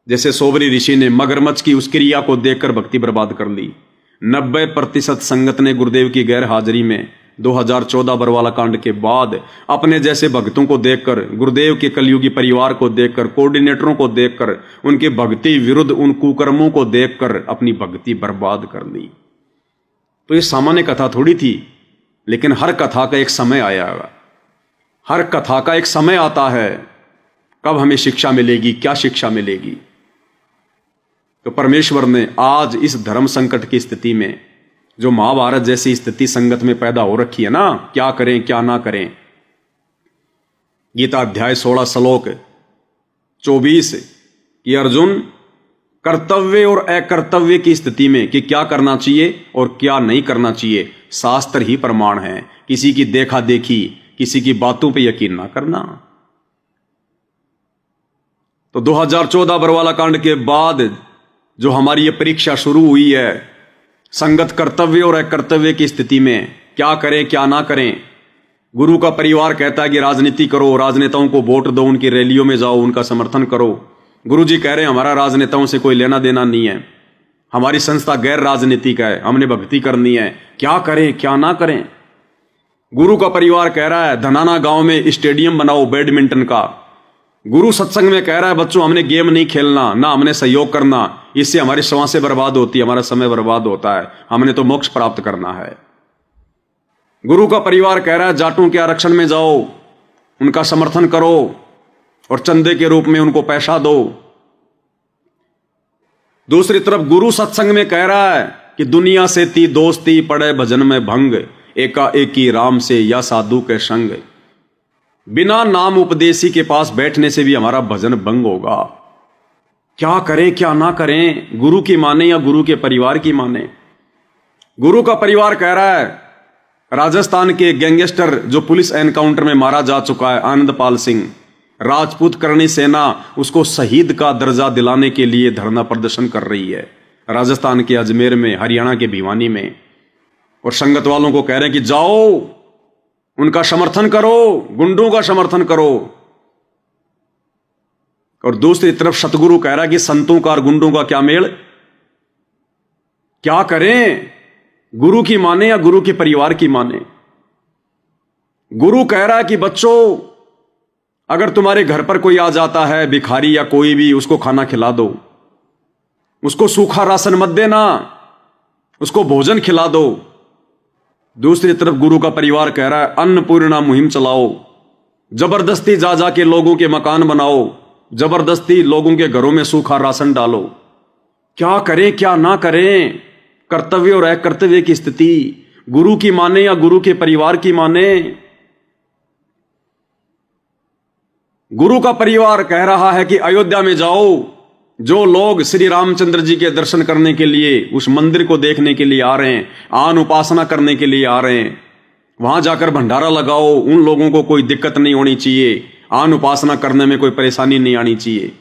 जैसे सोबरी ऋषि ने मगरमच्छ की उस क्रिया को देखकर भक्ति बर्बाद कर ली। 90% संगत ने गुरुदेव की गैर हाजिरी में 2014 बरवाला कांड के बाद अपने जैसे भक्तों को देखकर, गुरुदेव के कलयुगी परिवार को देखकर, कोऑर्डिनेटरों को देखकर, उनके भक्ति विरुद्ध उन कुकर्मों को देखकर अपनी भक्ति बर्बाद कर ली। तो ये सामान्य कथा थोड़ी थी, लेकिन हर कथा का एक समय आया, हर कथा का एक समय आता है कब हमें शिक्षा मिलेगी, क्या शिक्षा मिलेगी। तो परमेश्वर ने आज इस धर्म संकट की स्थिति में, जो महाभारत जैसी स्थिति संगत में पैदा हो रखी है ना, क्या करें क्या ना करें, गीता अध्याय 16 श्लोक 24 कि अर्जुन कर्तव्य और अकर्तव्य की स्थिति में कि क्या करना चाहिए और क्या नहीं करना चाहिए, शास्त्र ही प्रमाण है। किसी की देखा देखी, किसी की बातों पे यकीन ना करना। तो 2014 बरवाला कांड के बाद जो हमारी ये परीक्षा शुरू हुई है, संगत कर्तव्य और अकर्तव्य की स्थिति में क्या करें क्या ना करें। गुरु का परिवार कहता है कि राजनीति करो, राजनेताओं को वोट दो, उनकी रैलियों में जाओ, उनका समर्थन करो। गुरु जी कह रहे हैं हमारा राजनेताओं से कोई लेना देना नहीं है, हमारी संस्था गैर राजनीतिक है, हमने भक्ति करनी है, क्या करें क्या ना करें। गुरु का परिवार कह रहा है धनाना गांव में स्टेडियम बनाओ बैडमिंटन का। गुरु सत्संग में कह रहा है बच्चों हमने गेम नहीं खेलना, ना हमने सहयोग करना, इससे हमारी श्वासें बर्बाद होती है, हमारा समय बर्बाद होता है, हमने तो मोक्ष प्राप्त करना है। गुरु का परिवार कह रहा है जाटों के आरक्षण में जाओ, उनका समर्थन करो और चंदे के रूप में उनको पैसा दो। दूसरी तरफ गुरु सत्संग में कह रहा है कि दुनिया से ती दोस्ती, पड़े भजन में भंग, एकाएकी राम से या साधु के संग। बिना नाम उपदेशी के पास बैठने से भी हमारा भजन भंग होगा। क्या करें क्या ना करें, गुरु की माने या गुरु के परिवार की माने। गुरु का परिवार कह रहा है राजस्थान के गैंगस्टर जो पुलिस एनकाउंटर में मारा जा चुका है आनंदपाल सिंह, राजपूत करणी सेना उसको शहीद का दर्जा दिलाने के लिए धरना प्रदर्शन कर रही है राजस्थान के अजमेर में, हरियाणा के भिवानी में। और संगत वालों को कह रहे हैं कि जाओ उनका समर्थन करो, गुंडों का समर्थन करो। और दूसरी तरफ सतगुरु कह रहा है कि संतों का और गुंडों का क्या मेल, क्या करें, गुरु की माने या गुरु के परिवार की माने। गुरु कह रहा है कि बच्चों अगर तुम्हारे घर पर कोई आ जाता है भिखारी या कोई भी, उसको खाना खिला दो, उसको सूखा राशन मत देना, उसको भोजन खिला दो। दूसरी तरफ गुरु का परिवार कह रहा है अन्नपूर्णा मुहिम चलाओ, जबरदस्ती जा जा के लोगों के मकान बनाओ, जबरदस्ती लोगों के घरों में सूखा राशन डालो। क्या करें क्या ना करें? कर्तव्य और अकर्तव्य की स्थिति गुरु की माने या गुरु के परिवार की माने? गुरु का परिवार कह रहा है कि अयोध्या में जाओ, जो लोग श्री रामचंद्र जी के दर्शन करने के लिए उस मंदिर को देखने के लिए आ रहे हैं, आन उपासना करने के लिए आ रहे हैं, वहां जाकर भंडारा लगाओ, उन लोगों को कोई दिक्कत नहीं होनी चाहिए, आन उपासना करने में कोई परेशानी नहीं आनी चाहिए।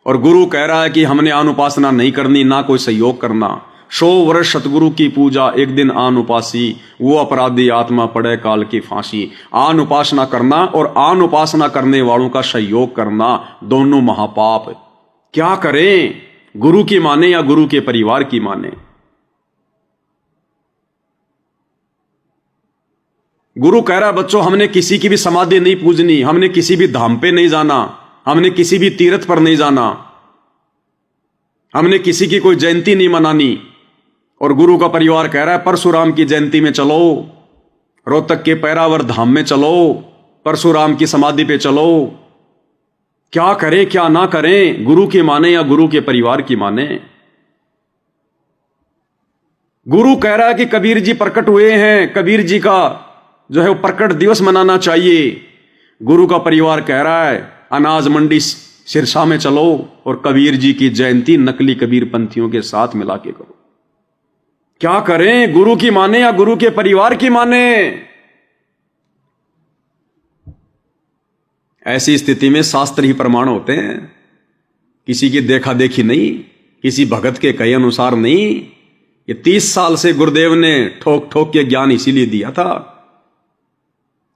और गुरु कह रहा है कि हमने आन उपासना नहीं करनी, ना कोई सहयोग करना। 100 वर्ष सतगुरु की पूजा, एक दिन आन उपासी, वो अपराधी आत्मा पड़े काल की फांसी। आन उपासना करना और आन उपासना करने वालों का सहयोग करना दोनों महापाप। क्या करें? गुरु की माने या गुरु के परिवार की माने? गुरु कह रहा है बच्चों, हमने किसी की भी समाधि नहीं पूजनी, हमने किसी भी धाम पे नहीं जाना, हमने किसी भी तीर्थ पर नहीं जाना, हमने किसी की कोई जयंती नहीं मनानी। और गुरु का परिवार कह रहा है परशुराम की जयंती में चलो, रोहतक के पैरावर धाम में चलो, परशुराम की समाधि पे चलो। क्या करें क्या ना करें? गुरु की माने या गुरु के परिवार की माने? गुरु कह रहा है कि कबीर जी प्रकट हुए हैं, कबीर जी का जो है वो प्रकट दिवस मनाना चाहिए। गुरु का परिवार कह रहा है अनाज मंडी सिरसा में चलो और कबीर जी की जयंती नकली कबीर पंथियों के साथ मिला के करो। क्या करें? गुरु की माने या गुरु के परिवार की माने? ऐसी स्थिति में शास्त्र ही प्रमाण होते हैं, किसी की देखा देखी नहीं, किसी भगत के कहे अनुसार नहीं। ये 30 साल से गुरुदेव ने ठोक ठोक के ज्ञान इसीलिए दिया था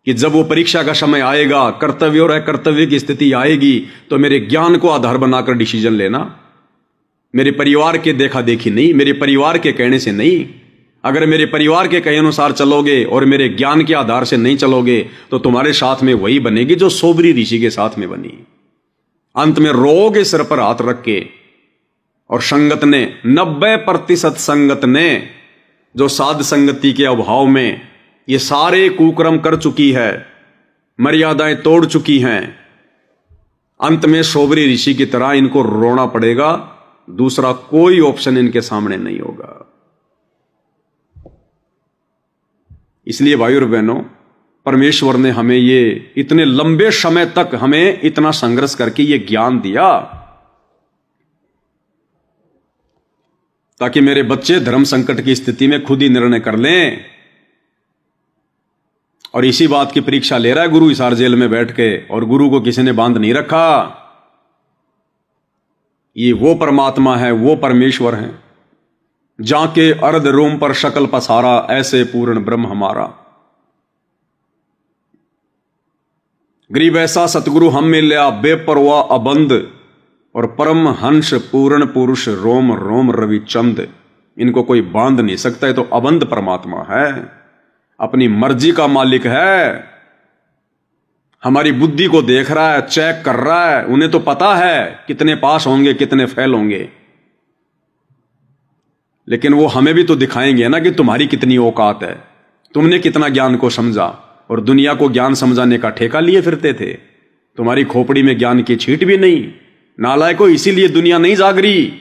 कि जब वो परीक्षा का समय आएगा, कर्तव्य और अकर्तव्य की स्थिति आएगी, तो मेरे ज्ञान को आधार बनाकर डिसीजन लेना, मेरे परिवार के देखा देखी नहीं, मेरे परिवार के कहने से नहीं। अगर मेरे परिवार के कहे अनुसार चलोगे और मेरे ज्ञान के आधार से नहीं चलोगे तो तुम्हारे साथ में वही बनेगी जो सोबरी ऋषि के साथ में बनी। अंत में रोगे सिर पर हाथ रख के। और संगत ने 90% संगत ने जो साध संगति के अभाव में ये सारे कुकर्म कर चुकी है, मर्यादाएं तोड़ चुकी हैं, अंत में सोबरी ऋषि की तरह इनको रोना पड़ेगा। दूसरा कोई ऑप्शन इनके सामने नहीं होगा। इसलिए भाई और बहनों, परमेश्वर ने हमें ये इतने लंबे समय तक हमें इतना संघर्ष करके ये ज्ञान दिया ताकि मेरे बच्चे धर्म संकट की स्थिति में खुद ही निर्णय कर लें। और इसी बात की परीक्षा ले रहा है गुरु हिसार जेल में बैठ के, और गुरु को किसी ने बांध नहीं रखा। ये वो परमात्मा है, वो परमेश्वर है, जाके अर्ध रोम पर शकल पसारा, ऐसे पूर्ण ब्रह्म हमारा। गरीब ऐसा सतगुरु हम मिल्या, बेपरवाह अबंद, और परम हंस पूर्ण पुरुष रोम रोम रवि चंद। इनको कोई बांध नहीं सकता है, तो अबंध परमात्मा है, अपनी मर्जी का मालिक है। हमारी बुद्धि को देख रहा है, चेक कर रहा है। उन्हें तो पता है कितने पास होंगे, कितने फेल होंगे, लेकिन वो हमें भी तो दिखाएंगे ना कि तुम्हारी कितनी औकात है, तुमने कितना ज्ञान को समझा। और दुनिया को ज्ञान समझाने का ठेका लिए फिरते थे। तुम्हारी खोपड़ी में ज्ञान की छींट भी नहीं, नालायकों। इसीलिए दुनिया नहीं जाग रही।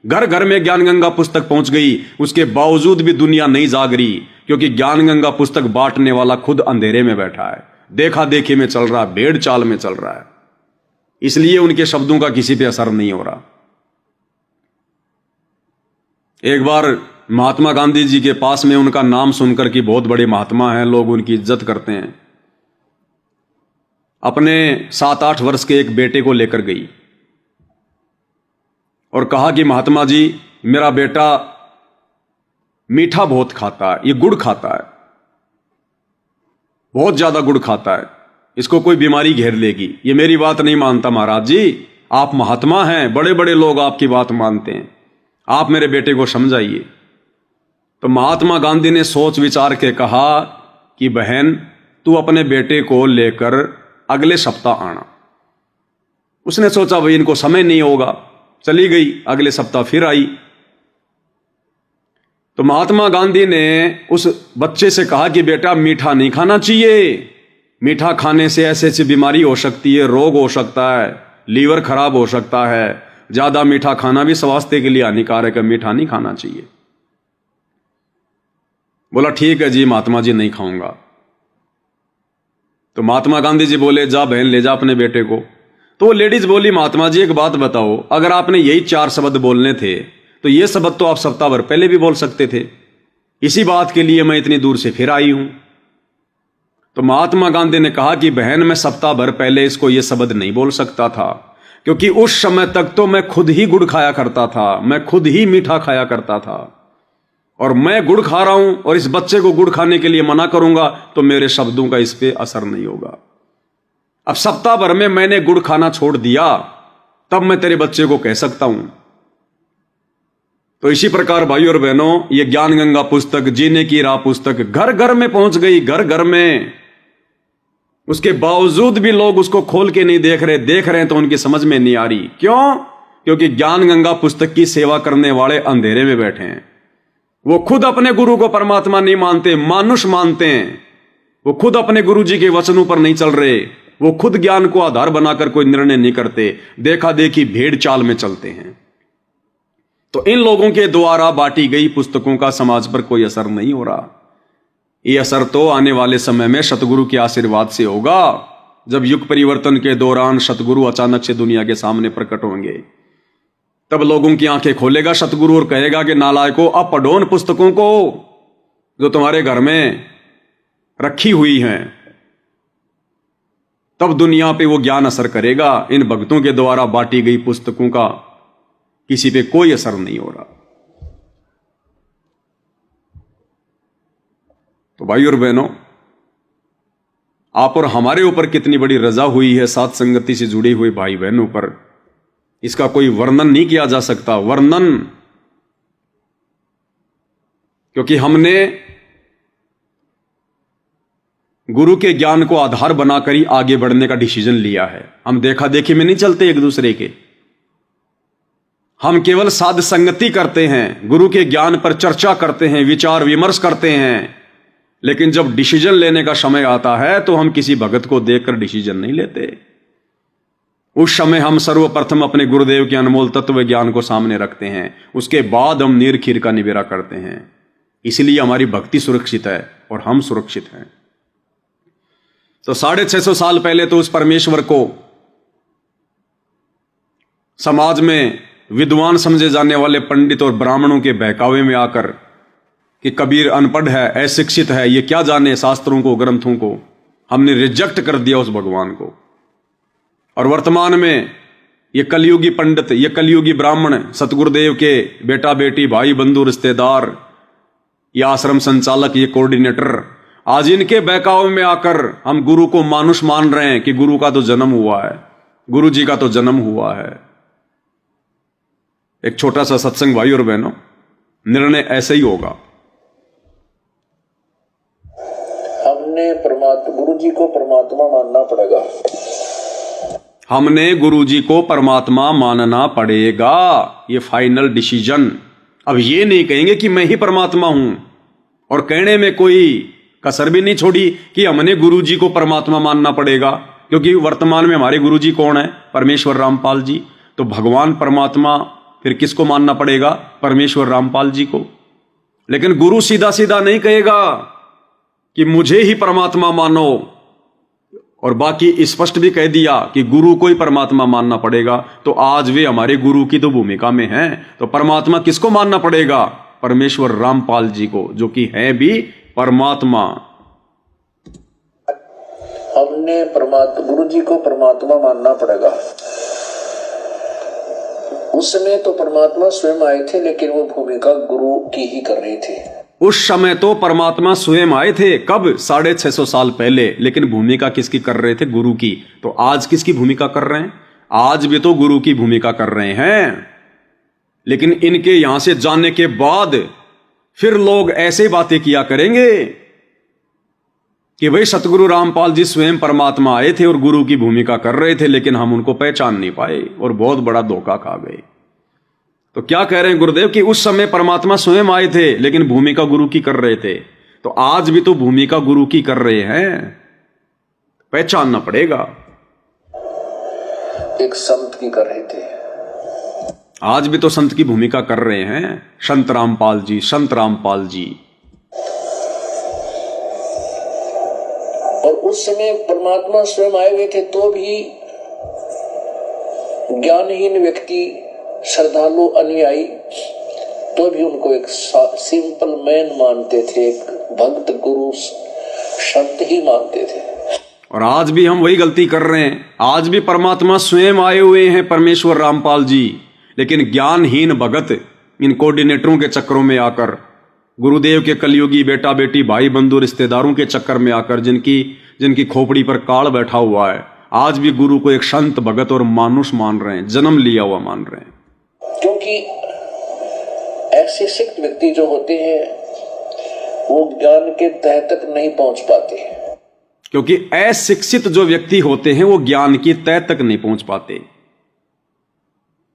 घर घर में ज्ञान गंगा पुस्तक पहुंच गई, उसके बावजूद भी दुनिया नहीं जाग रही, क्योंकि ज्ञान गंगा पुस्तक बांटने वाला खुद अंधेरे में बैठा है, देखा देखी में चल रहा है, भेड़ चाल में चल रहा है। इसलिए उनके शब्दों का किसी पे असर नहीं हो रहा। एक बार महात्मा गांधी जी के पास में उनका नाम सुनकर कि बहुत बड़े महात्मा हैं, लोग उनकी इज्जत करते हैं, अपने 7-8 वर्ष के एक बेटे को लेकर गई और कहा कि महात्मा जी, मेरा बेटा मीठा बहुत खाता है, ये गुड़ खाता है, बहुत ज्यादा गुड़ खाता है, इसको कोई बीमारी घेर लेगी। ये मेरी बात नहीं मानता महाराज जी, आप महात्मा हैं, बड़े बड़े लोग आपकी बात मानते हैं, आप मेरे बेटे को समझाइए। तो महात्मा गांधी ने सोच विचार के कहा कि बहन, तू अपने बेटे को लेकर अगले सप्ताह आना। उसने सोचा भाई इनको समय नहीं होगा, चली गई। अगले सप्ताह फिर आई। तो महात्मा गांधी ने उस बच्चे से कहा कि बेटा मीठा नहीं खाना चाहिए, मीठा खाने से ऐसी ऐसी बीमारी हो सकती है, रोग हो सकता है, लीवर खराब हो सकता है, ज्यादा मीठा खाना भी स्वास्थ्य के लिए हानिकारक है, मीठा नहीं खाना चाहिए। बोला ठीक है जी महात्मा जी, नहीं खाऊंगा। तो महात्मा गांधी जी बोले जा बहन ले जा अपने बेटे को। तो वो लेडीज बोली महात्मा जी एक बात बताओ, अगर आपने यही 4 शब्द बोलने थे तो ये शब्द तो आप सप्ताह भर पहले भी बोल सकते थे, इसी बात के लिए मैं इतनी दूर से फिर आई हूं। तो महात्मा गांधी ने कहा कि बहन मैं सप्ताह भर पहले इसको ये शब्द नहीं बोल सकता था, क्योंकि उस समय तक तो मैं खुद ही गुड़ खाया करता था, मैं खुद ही मीठा खाया करता था, और मैं गुड़ खा रहा हूं और इस बच्चे को गुड़ खाने के लिए मना करूंगा तो मेरे शब्दों का इस पे असर नहीं होगा। अब सप्ताह भर में मैंने गुड़ खाना छोड़ दिया, तब मैं तेरे बच्चे को कह सकता हूं। तो इसी प्रकार भाई और बहनों, ये ज्ञान गंगा पुस्तक, जीने की राह पुस्तक घर घर में पहुंच गई, घर घर में। उसके बावजूद भी लोग उसको खोल के नहीं देख रहे, देख रहे हैं तो उनकी समझ में नहीं आ रही। क्यों? क्योंकि ज्ञान गंगा पुस्तक की सेवा करने वाले अंधेरे में बैठे हैं। वो खुद अपने गुरु को परमात्मा नहीं मानते, मानुष मानते हैं। वो खुद अपने गुरु जी के वचनों पर नहीं चल रहे, वो खुद ज्ञान को आधार बनाकर कोई निर्णय नहीं करते, देखा देखी भेड़ चाल में चलते हैं। तो इन लोगों के द्वारा बांटी गई पुस्तकों का समाज पर कोई असर नहीं हो रहा। ये असर तो आने वाले समय में सतगुरु के आशीर्वाद से होगा, जब युग परिवर्तन के दौरान सतगुरु अचानक से दुनिया के सामने प्रकट होंगे। तब लोगों की आंखें खोलेगा सतगुरु और कहेगा कि नालायकों, अब पढ़ो उन पुस्तकों को जो तुम्हारे घर में रखी हुई हैं। तब दुनिया पे वो ज्ञान असर करेगा। इन भक्तों के द्वारा बांटी गई पुस्तकों का किसी पे कोई असर नहीं हो रहा। तो भाई और बहनों, आप और हमारे ऊपर कितनी बड़ी रजा हुई है साथ संगति से जुड़ी हुई भाई बहनों पर, इसका कोई वर्णन नहीं किया जा सकता। वर्णन, क्योंकि हमने गुरु के ज्ञान को आधार बनाकर ही आगे बढ़ने का डिसीजन लिया है। हम देखा देखी में नहीं चलते एक दूसरे के, हम केवल साध संगति करते हैं, गुरु के ज्ञान पर चर्चा करते हैं, विचार विमर्श करते हैं। लेकिन जब डिसीजन लेने का समय आता है तो हम किसी भगत को देखकर डिसीजन नहीं लेते। उस समय हम सर्वप्रथम अपने गुरुदेव के अनमोल तत्व ज्ञान को सामने रखते हैं, उसके बाद हम नीर खीर का निबेरा करते हैं। इसलिए हमारी भक्ति सुरक्षित है और हम सुरक्षित हैं। तो 650 साल पहले तो उस परमेश्वर को समाज में विद्वान समझे जाने वाले पंडित और ब्राह्मणों के बहकावे में आकर कि कबीर अनपढ़ है, अशिक्षित है, ये क्या जाने शास्त्रों को, ग्रंथों को, हमने रिजेक्ट कर दिया उस भगवान को। और वर्तमान में ये कलयुगी पंडित, ये कलयुगी ब्राह्मण, सतगुरुदेव के बेटा बेटी, भाई बंधु, रिश्तेदार, ये आश्रम संचालक, ये कोऑर्डिनेटर, आज इनके बहकावे में आकर हम गुरु को मानुष मान रहे हैं कि गुरु का तो जन्म हुआ है, गुरु जी का तो जन्म हुआ है। एक छोटा सा सत्संग भाई और बहनों, निर्णय ऐसे ही होगा।
हमने गुरु जी को परमात्मा मानना पड़ेगा।
हमने गुरु जी को परमात्मा मानना पड़ेगा, ये फाइनल डिसीजन। अब ये नहीं कहेंगे कि मैं ही परमात्मा हूं, और कहने में कोई कसर भी नहीं छोड़ी कि हमने गुरु जी को परमात्मा मानना पड़ेगा, क्योंकि वर्तमान में हमारे गुरु जी कौन है? परमेश्वर रामपाल जी। तो भगवान परमात्मा फिर किसको मानना पड़ेगा? परमेश्वर रामपाल जी को। लेकिन गुरु सीधा सीधा नहीं कहेगा कि मुझे ही परमात्मा मानो, और बाकी स्पष्ट भी कह दिया कि गुरु को ही परमात्मा मानना पड़ेगा। तो आज वे हमारे गुरु की तो भूमिका में हैं, तो परमात्मा किसको मानना पड़ेगा? परमेश्वर रामपाल जी को, जो कि है भी परमात्मा।
हमने गुरु जी को परमात्मा मानना पड़ेगा। उस समय तो परमात्मा स्वयं आए थे, लेकिन वो भूमिका गुरु की ही कर रहे थे।
उस समय तो परमात्मा स्वयं आए थे, कब? 650 साल पहले, लेकिन भूमिका किसकी कर रहे थे? गुरु की। तो आज किसकी भूमिका कर रहे हैं? आज भी तो गुरु की भूमिका कर रहे हैं। लेकिन इनके यहां से जाने के बाद फिर लोग ऐसे बातें किया करेंगे, कि भाई सतगुरु रामपाल जी स्वयं परमात्मा आए थे और गुरु की भूमिका कर रहे थे, लेकिन हम उनको पहचान नहीं पाए और बहुत बड़ा धोखा खा गए। तो क्या कह रहे हैं गुरुदेव कि उस समय परमात्मा स्वयं आए थे लेकिन भूमिका गुरु की कर रहे थे, तो आज भी तो भूमिका गुरु की कर रहे हैं, पहचानना पड़ेगा।
एक संत की कर रहे थे,
आज भी तो संत की भूमिका कर रहे हैं संत रामपाल जी, संत रामपाल जी।
और उस समय परमात्मा स्वयं आए हुए थे तो भी ज्ञानहीन व्यक्ति, श्रद्धालु, अनुयायी तो भी उनको एक सिंपल मैन मानते थे, एक भक्त गुरु संत ही मानते थे।
और आज भी हम वही गलती कर रहे हैं। आज भी परमात्मा स्वयं आए हुए हैं, परमेश्वर रामपाल जी, लेकिन ज्ञानहीन भगत इन कोऑर्डिनेटरों के चक्करों में आकर, गुरुदेव के कलयुगी बेटा बेटी भाई बंधु रिश्तेदारों के चक्कर में आकर, जिनकी खोपड़ी पर काल बैठा हुआ है, आज भी गुरु को एक संत भगत और मानुष मान रहे हैं, जन्म लिया हुआ मान रहे हैं।
क्योंकि ऐसे शिक्षित व्यक्ति जो होते हैं वो ज्ञान के तह तक नहीं पहुंच पाते,
क्योंकि अशिक्षित जो व्यक्ति होते हैं वो ज्ञान की तह तक नहीं पहुंच पाते।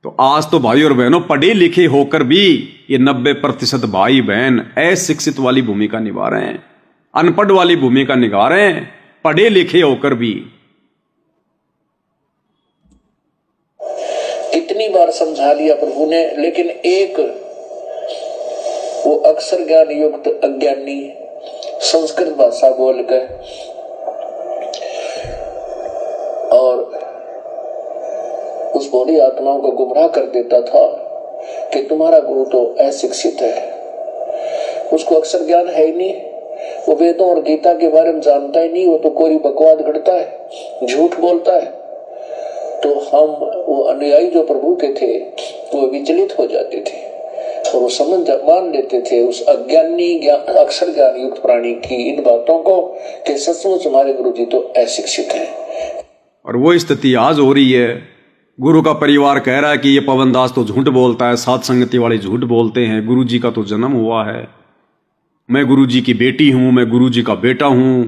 तो आज तो भाई और बहनों, पढ़े लिखे होकर भी ये 90% भाई बहन अशिक्षित वाली भूमिका निभा रहे हैं, अनपढ़ वाली भूमिका निभा रहे हैं, पढ़े लिखे होकर भी।
कितनी बार समझा लिया प्रभु ने, लेकिन एक वो अक्षर ज्ञान युक्त अज्ञानी संस्कृत भाषा बोलकर और उस भोली आत्माओं को गुमराह कर देता था कि तुम्हारा गुरु तो अशिक्षित है, उसको अक्षर ज्ञान है ही नहीं, वो वेदों और गीता के बारे में जानता ही नहीं, वो तो कोई बकवाद गढ़ता है, झूठ बोलता है। तो हम वो अनुयायी जो प्रभु के थे वो विचलित हो जाते थे और वो मान लेते थे उस अज्ञानी अक्षर ज्ञान युक्त प्राणी की इन बातों को कि सचमुच हमारे गुरु जी तो अशिक्षित हैं।
और वो स्थिति आज हो रही है। गुरु का परिवार कह रहा है कि ये पवनदास तो झूठ बोलता है, सात संगति वाले झूठ बोलते हैं, गुरु जी का तो जन्म हुआ है, मैं गुरु जी की बेटी हूं, मैं गुरु जी का बेटा हूं,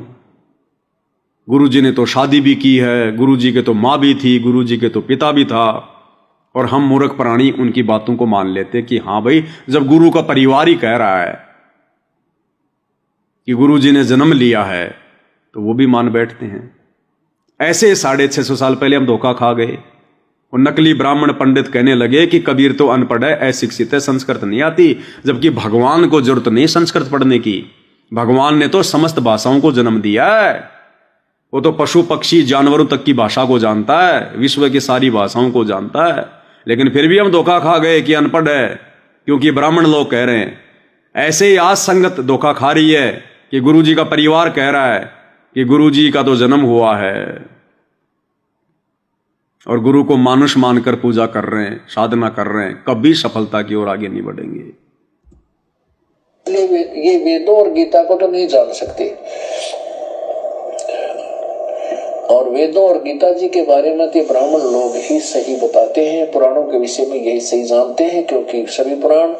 गुरु जी ने तो शादी भी की है, गुरु जी के तो माँ भी थी, गुरु जी के तो पिता भी था। और हम मूर्ख प्राणी उनकी बातों को मान लेते कि हाँ भाई, जब गुरु का परिवार ही कह रहा है कि गुरु जी ने जन्म लिया है तो वो भी मान बैठते हैं। ऐसे 650 साल पहले हम धोखा खा गए। और नकली ब्राह्मण पंडित कहने लगे कि कबीर तो अनपढ़ है, अशिक्षित है, संस्कृत नहीं आती, जबकि भगवान को जरूरत नहीं संस्कृत पढ़ने की। भगवान ने तो समस्त भाषाओं को जन्म दिया है, वो तो पशु पक्षी जानवरों तक की भाषा को जानता है, विश्व की सारी भाषाओं को जानता है। लेकिन फिर भी हम धोखा खा गए कि अनपढ़ है, क्योंकि ब्राह्मण लोग कह रहे हैं। ऐसे ही आज संगत धोखा खा रही है कि गुरु जी का परिवार कह रहा है कि गुरु जी का तो जन्म हुआ है, और गुरु को मानुष मानकर पूजा कर रहे हैं, साधना कर रहे हैं, कभी सफलता की ओर आगे नहीं बढ़ेंगे।
ये वेदों और गीता को तो नहीं जान सकते, और वेदों और गीता जी के बारे में तो ब्राह्मण लोग ही सही बताते हैं, पुराणों के विषय में यही सही जानते हैं, क्योंकि सभी पुराण,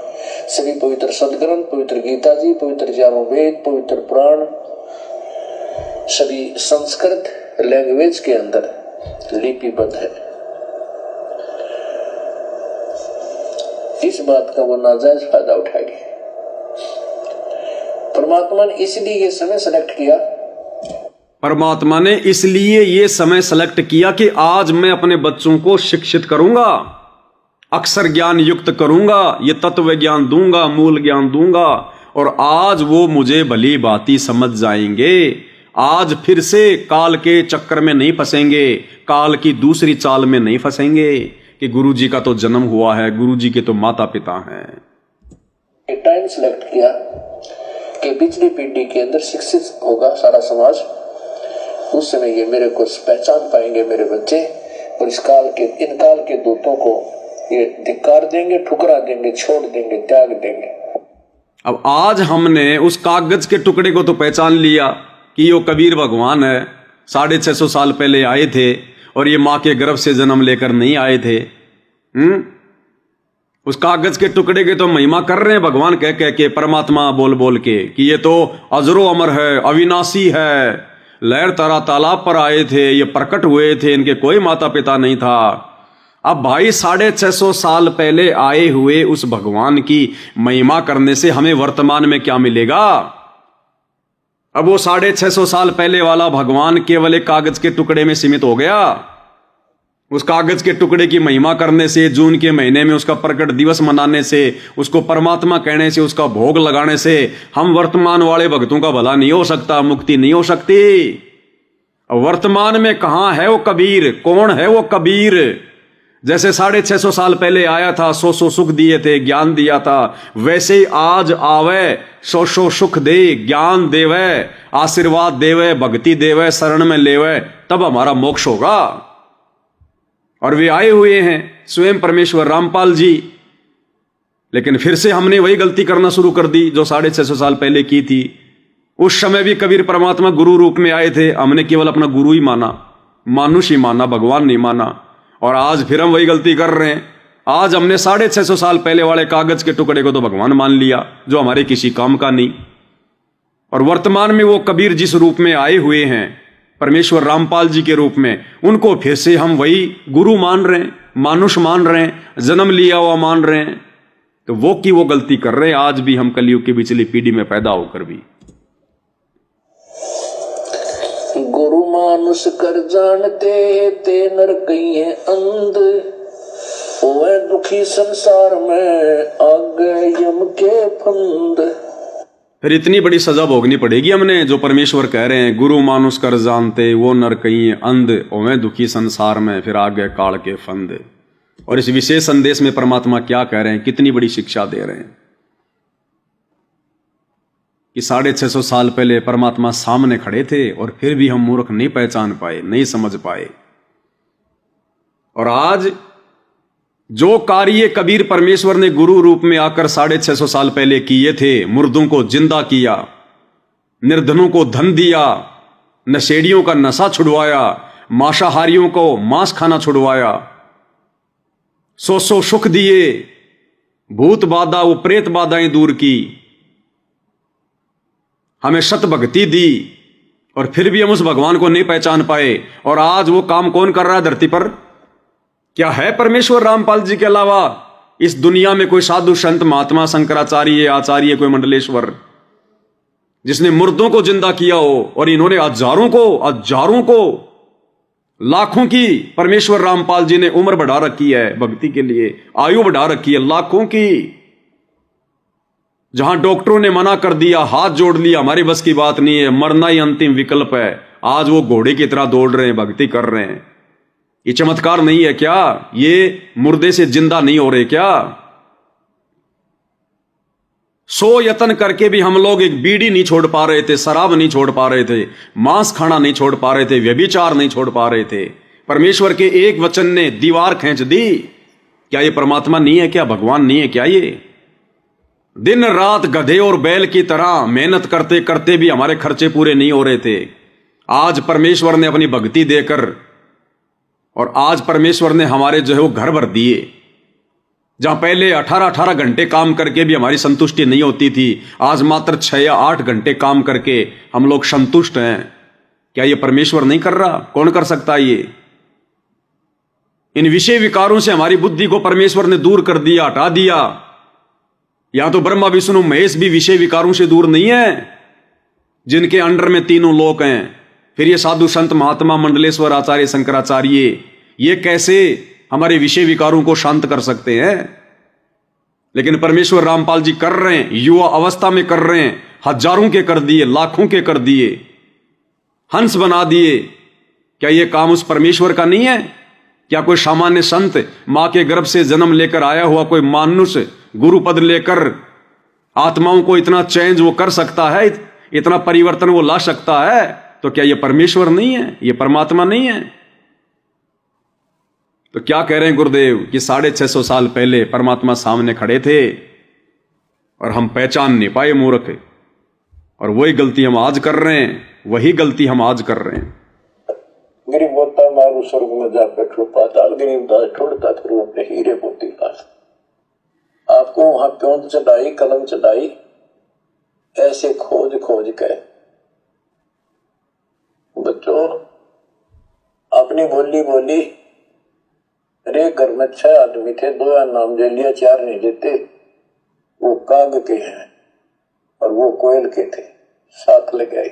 सभी पवित्र सदग्रंथ, पवित्र गीता जी, पवित्र चारों वेद, पवित्र पुराण सभी संस्कृत लैंग्वेज के अंदर लिपिबद्ध है। इस बात का वो नाजायज फायदा उठाएगी। परमात्मा ने इसलिए ये समय सेलेक्ट किया,
परमात्मा ने इसलिए ये समय सेलेक्ट किया कि आज मैं अपने बच्चों को शिक्षित करूंगा, अक्षर ज्ञान युक्त करूंगा, ये तत्व ज्ञान दूंगा, मूल ज्ञान दूंगा, और आज वो मुझे भली भांति समझ जाएंगे। आज फिर से काल के चक्कर में नहीं फंसेंगे, काल की दूसरी चाल में नहीं फंसेंगे कि गुरु जी का तो जन्म हुआ है, गुरु जी के तो माता पिता हैं।
टाइम सिलेक्ट किया कि पिछली पीढ़ी के अंदर शिक्षित होगा सारा समाज, उस समय ये मेरे को पहचान पाएंगे मेरे बच्चे, और इस काल के, इन काल के दूतों को ये धिक्कार देंगे, ठुकरा देंगे, छोड़ देंगे, त्याग देंगे।
अब आज हमने उस कागज के टुकड़े को तो पहचान लिया कि यो कबीर भगवान है, 650 साल पहले आए थे, और ये माँ के गर्भ से जन्म लेकर नहीं आए थे। उस कागज के टुकड़े के तो महिमा कर रहे हैं भगवान कह कह के, परमात्मा बोल बोल के कि ये तो अजरो अमर है, अविनाशी है, लहर तारा तालाब पर आए थे, ये प्रकट हुए थे, इनके कोई माता पिता नहीं था। अब भाई 650 साल पहले आए हुए उस भगवान की महिमा करने से हमें वर्तमान में क्या मिलेगा? अब वो 650 साल पहले वाला भगवान केवल एक कागज के टुकड़े में सीमित हो गया। उस कागज के टुकड़े की महिमा करने से, जून के महीने में उसका प्रकट दिवस मनाने से, उसको परमात्मा कहने से, उसका भोग लगाने से हम वर्तमान वाले भक्तों का भला नहीं हो सकता, मुक्ति नहीं हो सकती। वर्तमान में कहां है वो कबीर? कौन है वो कबीर? जैसे 650 साल पहले आया था, 100 सुख दिए थे, ज्ञान दिया था, वैसे ही आज आवे, 100 सुख दे, ज्ञान देवे, आशीर्वाद देवे, भक्ति देवे, शरण में लेवे, तब हमारा मोक्ष होगा। और वे आए हुए हैं स्वयं परमेश्वर रामपाल जी। लेकिन फिर से हमने वही गलती करना शुरू कर दी जो 650 साल पहले की थी। उस समय भी कबीर परमात्मा गुरु रूप में आए थे, हमने केवल अपना गुरु ही माना, मानुष ही माना, भगवान नहीं माना। और आज फिर हम वही गलती कर रहे हैं। आज हमने 650 साल पहले वाले कागज के टुकड़े को तो भगवान मान लिया, जो हमारे किसी काम का नहीं। और वर्तमान में वो कबीर जिस रूप में आए हुए हैं, परमेश्वर रामपाल जी के रूप में, उनको फिर से हम वही गुरु मान रहे हैं, मानुष मान रहे हैं, जन्म लिया हुआ मान रहे हैं। तो वो की वो गलती कर रहे हैं आज भी हम, कलयुग की पिछली पीढ़ी में पैदा होकर भी।
गुरु मानुष कर जानते ते नर कहीं है अंध, ओए दुखी संसार में आगे यम के फंद।
फिर इतनी बड़ी सजा भोगनी पड़ेगी हमने, जो परमेश्वर कह रहे हैं गुरु मानुष कर जानते वो नर कहीं अंध, ओवे दुखी संसार में फिर आगे काल के फंद। और इस विशेष संदेश में परमात्मा क्या कह रहे हैं, कितनी बड़ी शिक्षा दे रहे हैं कि 650 साल पहले परमात्मा सामने खड़े थे और फिर भी हम मूर्ख नहीं पहचान पाए, नहीं समझ पाए। और आज जो कार्य कबीर परमेश्वर ने गुरु रूप में आकर 650 साल पहले किए थे, मुर्दों को जिंदा किया, निर्धनों को धन दिया, नशेड़ियों का नशा छुड़वाया, मांसाहारियों को मांस खाना छुड़वाया, 100 सुख दिए, भूत बाधा वो प्रेत बाधाएं दूर की, हमें सत भक्ति दी, और फिर भी हम उस भगवान को नहीं पहचान पाए। और आज वो काम कौन कर रहा है धरती पर? क्या है परमेश्वर रामपाल जी के अलावा इस दुनिया में कोई साधु संत महात्मा शंकराचार्य आचार्य कोई मंडलेश्वर जिसने मुर्दों को जिंदा किया हो? और इन्होंने हजारों को लाखों की परमेश्वर रामपाल जी ने उम्र बढ़ा रखी है भक्ति के लिए, आयु बढ़ा रखी है लाखों की। जहां डॉक्टरों ने मना कर दिया, हाथ जोड़ लिया, हमारी बस की बात नहीं है, मरना ही अंतिम विकल्प है, आज वो घोड़े की तरह दौड़ रहे हैं, भक्ति कर रहे हैं। ये चमत्कार नहीं है क्या? ये मुर्दे से जिंदा नहीं हो रहे क्या? 100 यत्न करके भी हम लोग एक बीड़ी नहीं छोड़ पा रहे थे, शराब नहीं छोड़ पा रहे थे, मांस खाना नहीं छोड़ पा रहे थे, व्यभिचार नहीं छोड़ पा रहे थे। परमेश्वर के एक वचन ने दीवार खींच दी। क्या ये परमात्मा नहीं है क्या? भगवान नहीं है क्या? ये दिन रात गधे और बैल की तरह मेहनत करते करते भी हमारे खर्चे पूरे नहीं हो रहे थे। आज परमेश्वर ने अपनी भक्ति देकर, और आज परमेश्वर ने हमारे जो है वो घर भर दिए। जहां पहले 18-18 घंटे काम करके भी हमारी संतुष्टि नहीं होती थी, आज मात्र 6 या 8 घंटे काम करके हम लोग संतुष्ट हैं। क्या ये परमेश्वर नहीं कर रहा? कौन कर सकता है ये? इन विषय विकारों से हमारी बुद्धि को परमेश्वर ने दूर कर दिया, हटा दिया। या तो ब्रह्मा विष्णु महेश भी विषय विकारों से दूर नहीं है, जिनके अंडर में तीनों लोक हैं। फिर ये साधु संत महात्मा मंडलेश्वर आचार्य शंकराचार्य, ये कैसे हमारे विषय विकारों को शांत कर सकते हैं? लेकिन परमेश्वर रामपाल जी कर रहे हैं, युवा अवस्था में कर रहे हैं, हजारों के कर दिए, लाखों के कर दिए, हंस बना दिए। क्या ये काम उस परमेश्वर का नहीं है? क्या कोई सामान्य संत, मां के गर्भ से जन्म लेकर आया हुआ कोई मानुष गुरु पद लेकर आत्माओं को इतना चेंज वो कर सकता है, इतना परिवर्तन वो ला सकता है? तो क्या ये परमेश्वर नहीं है? ये परमात्मा नहीं है? तो क्या कह रहे हैं गुरुदेव कि 650 साल पहले परमात्मा सामने खड़े थे और हम पहचान नहीं पाए, मूर्ख। और वही गलती हम आज कर रहे हैं, वही गलती हम आज कर रहे हैं।
गरीब होता मारू स्वर्ग में जा बैठो पाताल, गरीब दास छोड़ता फिर अपने हीरे मोती पास। आपको वहां प्योंद चढ़ाई, कलम चढ़ाई, ऐसे खोज खोज के अपनी बोली बोली। अरे घर में 6 आदमी थे, 2 नाम ले लिया, 4 नहीं देते। वो काग के हैं और वो कोयल के थे, साथ ले गए।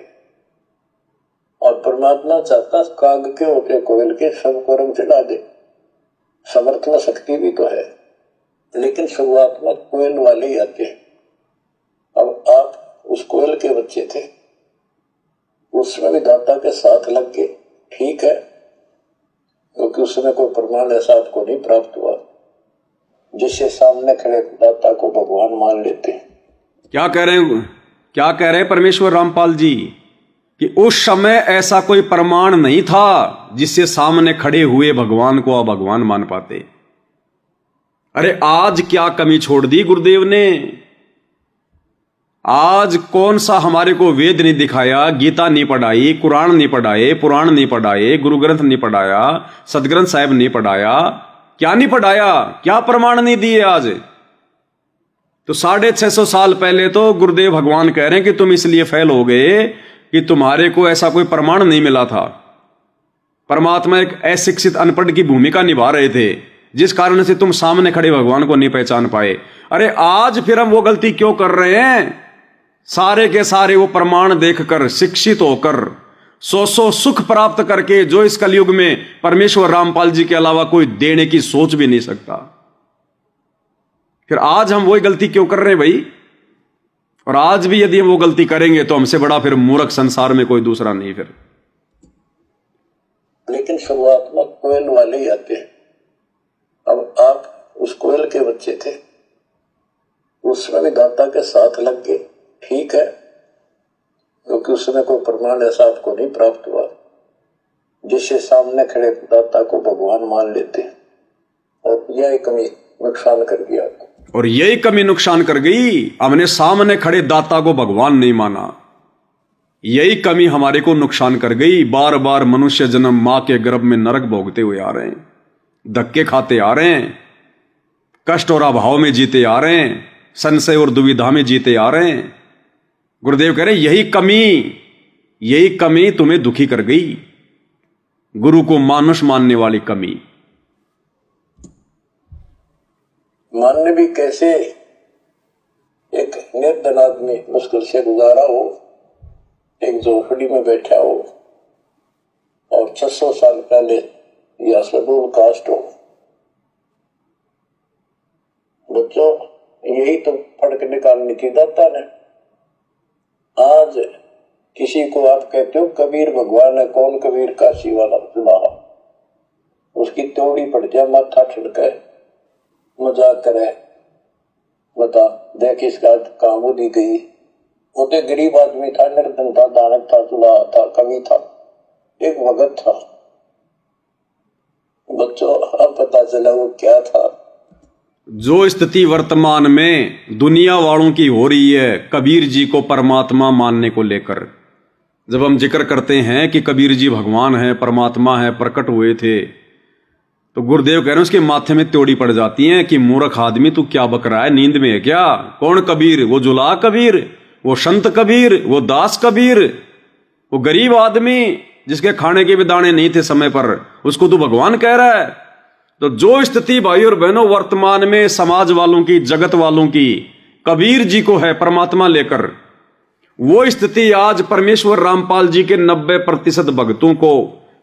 और परमात्मा चाहता काग के होते कोयल के सबको रंग चढ़ा दे। समर्थन शक्ति भी तो है, लेकिन शुरुआत में कोयल वाले ही आते हैं। अब आप उस कोयल के बच्चे थे, उसमें भी दाता के साथ लग के, ठीक है, क्योंकि उसमें कोई प्रमाण ऐसा आपको नहीं प्राप्त हुआ जिससे सामने खड़े दाता को भगवान मान लेते हैं।
क्या कह रहे हैं परमेश्वर रामपाल जी कि उस समय ऐसा कोई प्रमाण नहीं था जिससे सामने खड़े हुए भगवान को आप भगवान मान पाते। अरे आज क्या कमी छोड़ दी गुरुदेव ने। आज कौन सा हमारे को वेद नहीं दिखाया, गीता नहीं पढ़ाई, कुरान नहीं पढ़ाए, पुराण नहीं पढ़ाए, गुरु ग्रंथ नहीं पढ़ाया, सदग्रंथ साहिब नहीं पढ़ाया, क्या नहीं पढ़ाया, क्या प्रमाण नहीं दिए आज। तो 650 साल पहले तो गुरुदेव भगवान कह रहे हैं कि तुम इसलिए फेल हो गए कि तुम्हारे को ऐसा कोई प्रमाण नहीं मिला था। परमात्मा एक अशिक्षित अनपढ़ की भूमिका निभा रहे थे, जिस कारण से तुम सामने खड़े भगवान को नहीं पहचान पाए। अरे आज फिर हम वो गलती क्यों कर रहे हैं। सारे के सारे वो प्रमाण देखकर, शिक्षित होकर, सौ सुख प्राप्त करके, जो इस कलयुग में परमेश्वर रामपाल जी के अलावा कोई देने की सोच भी नहीं सकता। फिर आज हम वही गलती क्यों कर रहे हैं भाई। और आज भी यदि हम वो गलती करेंगे तो हमसे बड़ा फिर मूर्ख संसार में कोई दूसरा नहीं फिर।
लेकिन शुरुआत में कोयल वाले ही आते हैं। अब आप उस कोयल के बच्चे थे, उसमें भी दाता के साथ लग गए, ठीक है, क्योंकि उसमें कोई प्रमाण ऐसा आपको नहीं प्राप्त हुआ जिससे सामने खड़े दाता को भगवान मान लेते हैं। और यह कमी नुकसान कर गई आपको।
और यही कमी नुकसान कर गई, हमने सामने खड़े दाता को भगवान नहीं माना। यही कमी हमारे को नुकसान कर गई। बार बार मनुष्य जन्म मां के गर्भ में नरक भोगते हुए आ रहे हैं, धक्के खाते आ रहे हैं, कष्ट और अभाव में जीते आ रहे हैं, संशय और दुविधा में जीते आ रहे हैं। गुरुदेव कह रहे यही कमी तुम्हें दुखी कर गई, गुरु को मानुष मानने वाली कमी।
मानने भी कैसे। एक निर्धन आदमी मुश्किल से गुजारा हो, एक झोपड़ी में बैठा हो और 600 साल पहले यह शेड्यूल कास्ट हो। बच्चों, यही तो फड़क निकालनी थी दाता ने। आज किसी को आप कहते हो कबीर भगवान है, कौन कबीर? काशी वाला सुनाहा, उसकी त्योड़ी पड़ जाए, माथा ठड़के, मजाक करे, बता देख इसका काम दी गई। वो तो गरीब आदमी था, निर्धन था, दानक था, सुलाहा था, कवि था, एक भगत था। बच्चों, अब पता चला वो क्या था।
जो स्थिति वर्तमान में दुनिया वालों की हो रही है कबीर जी को परमात्मा मानने को लेकर, जब हम जिक्र करते हैं कि कबीर जी भगवान है, परमात्मा है, प्रकट हुए थे, तो गुरुदेव कह रहे हैं उसके माथे में त्योड़ी पड़ जाती है कि मूर्ख आदमी तू क्या बक रहा है, नींद में है क्या? कौन कबीर? वो जुला कबीर, वो संत कबीर, वो दास कबीर, वो गरीब आदमी जिसके खाने के भी दाने नहीं थे समय पर, उसको तू भगवान कह रहा है। तो जो स्थिति भाई और बहनों वर्तमान में समाज वालों की, जगत वालों की कबीर जी को है परमात्मा लेकर, वो स्थिति आज परमेश्वर रामपाल जी के 90% भक्तों को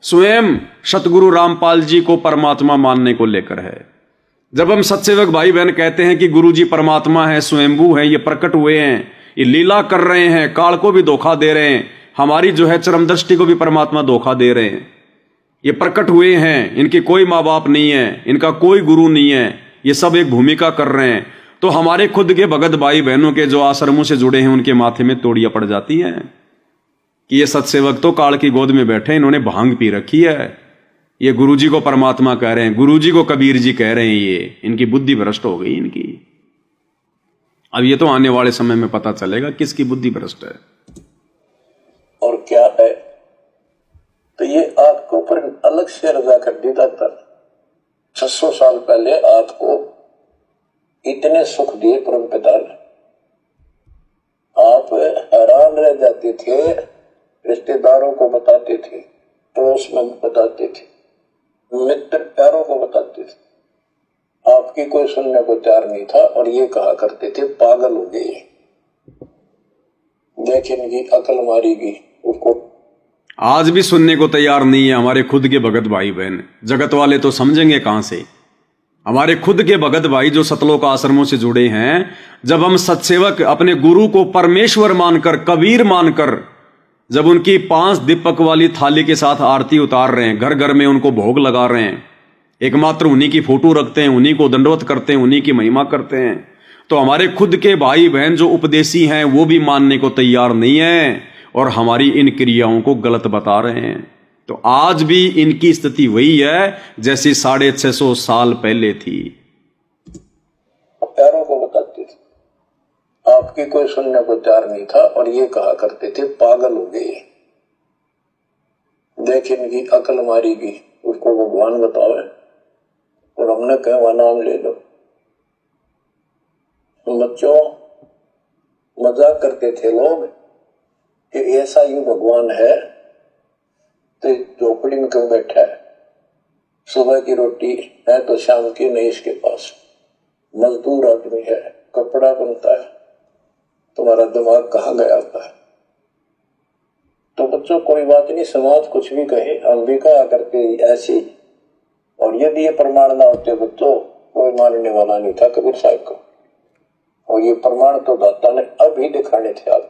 स्वयं सतगुरु रामपाल जी को परमात्मा मानने को लेकर है। जब हम सत्सेवक भाई बहन कहते हैं कि गुरु जी परमात्मा है, स्वयंभू है, ये प्रकट हुए हैं, ये लीला कर रहे हैं, काल को भी धोखा दे रहे हैं, हमारी जो है चरम दृष्टि को भी परमात्मा धोखा दे रहे हैं, ये प्रकट हुए हैं, इनके कोई माँ बाप नहीं है, इनका कोई गुरु नहीं है, ये सब एक भूमिका कर रहे हैं, तो हमारे खुद के भगत भाई बहनों के जो आश्रमों से जुड़े हैं उनके माथे में तोड़ियां पड़ जाती हैं कि ये सत्सेवक तो काल की गोद में बैठे, इन्होंने भांग पी रखी है, ये गुरुजी को परमात्मा कह रहे हैं, गुरुजी को कबीर जी कह रहे हैं, ये इनकी बुद्धि भ्रष्ट हो गई इनकी। अब ये तो आने वाले समय में पता चलेगा किसकी बुद्धि भ्रष्ट है
और क्या है। तो ये आपको ऊपर अलग से रजा कर दी जाता। 600 साल पहले आपको इतने सुख दिए परम पिता ने, आप हैरान रह जाते थे, रिश्तेदारों को बताते थे, पड़ोस में बताते थे, मित्र प्यारों को बताते थे, आपकी कोई सुनने को तैयार नहीं था और ये कहा करते थे पागल हो गए, देख इनकी अकल मारेगी उसको।
आज भी सुनने को तैयार नहीं है हमारे खुद के भगत भाई बहन। जगत वाले तो समझेंगे कहां से? हमारे खुद के भगत भाई जो सतलोक आश्रमों से जुड़े हैं, जब हम सत्सेवक अपने गुरु को परमेश्वर मानकर, कबीर मानकर, जब उनकी 5 दीपक वाली थाली के साथ आरती उतार रहे हैं, घर घर में उनको भोग लगा रहे हैं, एकमात्र उन्हीं की फोटो रखते हैं, उन्हीं को दंडवत करते हैं, उन्हीं की महिमा करते हैं, तो हमारे खुद के भाई बहन जो उपदेशी हैं वो भी मानने को तैयार नहीं है और हमारी इन क्रियाओं को गलत बता रहे हैं। तो आज भी इनकी स्थिति वही है जैसी 650 साल पहले थी।
प्यारों को बताते थे, आपकी कोई सुनने को तैयार नहीं था और ये कहा करते थे पागल हो गए, देख इनकी अकल मारेगी उसको भगवान बताओ, और हमने कहा वह नाम ले लो। बच्चों मजाक करते थे लोग कि ऐसा यूं भगवान है तो झोपड़ी में क्यों बैठा है, सुबह की रोटी है तो शाम की नहीं इसके पास, मजदूर आदमी है, कपड़ा बनता है, तुम्हारा दिमाग कहाँ गया हुआ है। तो बच्चों कोई बात नहीं, समाज कुछ भी कहे, हम भी कहा करते ऐसी, और यदि ये प्रमाण ना होते बच्चों कोई मानने वाला नहीं था कबीर साहब को, और ये प्रमाण तो दाता ने अभी दिखाने थे। आप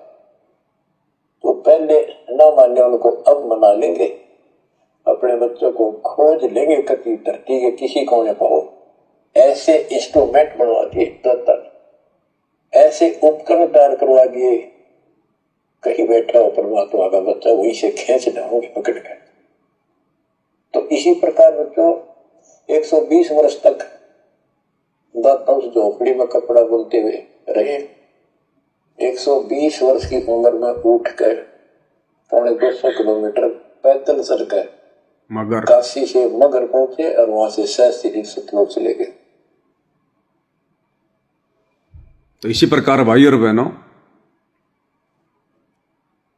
तो पहले ना मानने उनको अब मना लेंगे, अपने बच्चों को खोज लेंगे कभी धरती के किसी कोने पर हो, ऐसे इंस्ट्रूमेंट बनवा दिए दाता ने, ऐसे उपकरण तैयार करवा दिए, कहीं बैठा हो परमात्मा का बच्चा वहीं से खींच डालोगे पकड़ कर। तो इसी प्रकार बच्चों 120 वर्ष तक दाता उस झोपड़ी में कपड़ा बुनते हुए रहे। 120 वर्ष की उम्र में उठ कर 250 किलोमीटर पैदल चल कर
मगर
काशी से मगर पहुंचे और वहां से सहस्त्री सतलोक चले गए।
तो इसी प्रकार भाई और बहनों,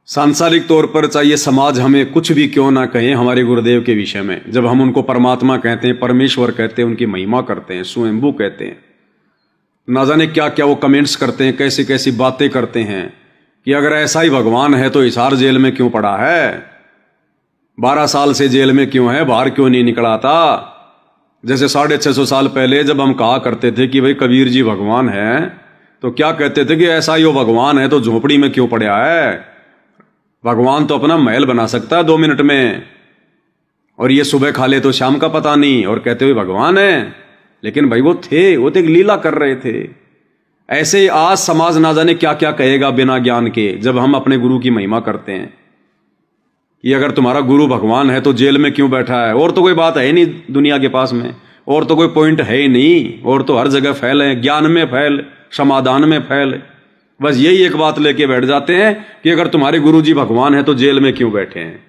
सांसारिक तौर पर चाहिए समाज हमें कुछ भी क्यों ना कहे हमारे गुरुदेव के विषय में, जब हम उनको परमात्मा कहते हैं, परमेश्वर कहते हैं, उनकी महिमा करते हैं, स्वयंभू कहते हैं, ना जाने क्या क्या वो कमेंट्स करते हैं, कैसी कैसी बातें करते हैं कि अगर ऐसा ही भगवान है तो हिसार जेल में क्यों पड़ा है, 12 साल से जेल में क्यों है, बाहर क्यों नहीं निकला था। जैसे 650 साल पहले जब हम कहा करते थे कि भाई कबीर जी भगवान है, तो क्या कहते थे कि ऐसा ही वो भगवान है तो झोपड़ी में क्यों पड़ा है, भगवान तो अपना महल बना सकता है 2 मिनट में, और ये सुबह खा ले तो शाम का पता नहीं, और कहते हुए भगवान है। लेकिन भाई वो तो एक लीला कर रहे थे। ऐसे ही आज समाज ना जाने क्या क्या कहेगा बिना ज्ञान के, जब हम अपने गुरु की महिमा करते हैं कि अगर तुम्हारा गुरु भगवान है तो जेल में क्यों बैठा है, और तो कोई बात है ही नहीं दुनिया के पास में, और तो कोई पॉइंट है ही नहीं, और तो हर जगह फैल है, ज्ञान में फैल, समाधान में फैल, बस यही एक बात लेके बैठ जाते हैं कि अगर तुम्हारे गुरुजी भगवान है तो जेल में क्यों बैठे हैं।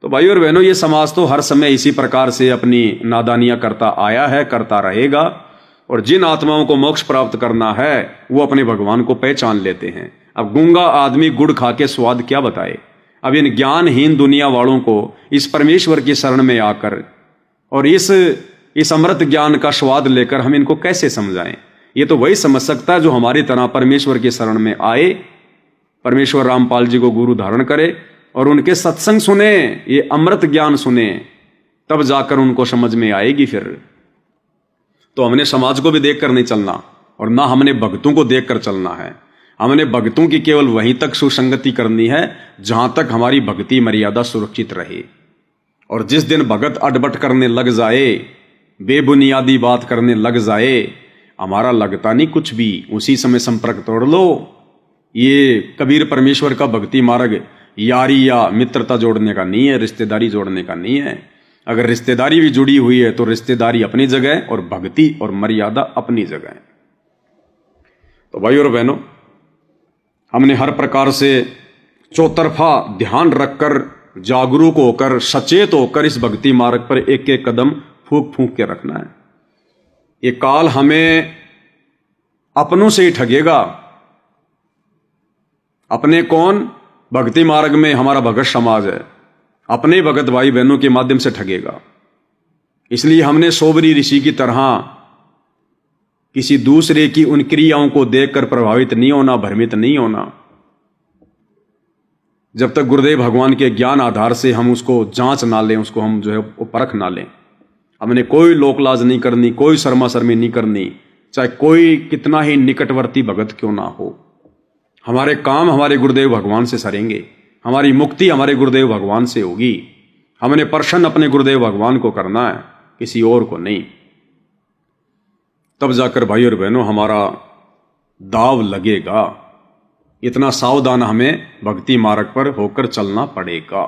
तो भाई और बहनों, ये समाज तो हर समय इसी प्रकार से अपनी नादानियां करता आया है, करता रहेगा, और जिन आत्माओं को मोक्ष प्राप्त करना है वो अपने भगवान को पहचान लेते हैं। अब गूंगा आदमी गुड़ खा के स्वाद क्या बताए। अब इन ज्ञानहीन दुनिया वालों को इस परमेश्वर की शरण में आकर और इस अमृत ज्ञान का स्वाद लेकर हम इनको कैसे समझाएं। ये तो वही समझ सकता है जो हमारी तरह परमेश्वर की शरण में आए, परमेश्वर रामपाल जी को गुरु धारण करे और उनके सत्संग सुने, ये अमृत ज्ञान सुने, तब जाकर उनको समझ में आएगी। फिर तो हमने समाज को भी देखकर नहीं चलना, और ना हमने भक्तों को देखकर चलना है। हमने भक्तों की केवल वहीं तक सुसंगति करनी है जहां तक हमारी भक्ति मर्यादा सुरक्षित रहे। और जिस दिन भगत अडबट करने लग जाए, बेबुनियादी बात करने लग जाए, हमारा लगता नहीं कुछ भी, उसी समय संपर्क तोड़ लो। ये कबीर परमेश्वर का भक्ति मार्ग यारी या मित्रता जोड़ने का नहीं है, रिश्तेदारी जोड़ने का नहीं है। अगर रिश्तेदारी भी जुड़ी हुई है तो रिश्तेदारी अपनी जगह और भक्ति और मर्यादा अपनी जगह। तो भाई और बहनों, हमने हर प्रकार से चौतरफा ध्यान रखकर, जागरूक होकर, सचेत होकर इस भक्ति मार्ग पर एक एक कदम फूंक फूंक के रखना है। ये काल हमें अपनों से ही ठगेगा। अपने कौन? भक्ति मार्ग में हमारा भगत समाज है, अपने भगत भाई बहनों के माध्यम से ठगेगा। इसलिए हमने सोबरी ऋषि की तरह किसी दूसरे की उन क्रियाओं को देखकर प्रभावित नहीं होना, भ्रमित नहीं होना। जब तक गुरुदेव भगवान के ज्ञान आधार से हम उसको जांच ना लें, उसको हम जो है वो परख ना लें, हमने कोई लोकलाज नहीं करनी, कोई शर्मा शर्मी नहीं करनी, चाहे कोई कितना ही निकटवर्ती भगत क्यों ना हो। हमारे काम हमारे गुरुदेव भगवान से सरेंगे, हमारी मुक्ति हमारे गुरुदेव भगवान से होगी। हमने प्रसन्न अपने गुरुदेव भगवान को करना है, किसी और को नहीं। तब जाकर भाई और बहनों हमारा दाव लगेगा। इतना सावधान हमें भक्ति मार्ग पर होकर चलना पड़ेगा।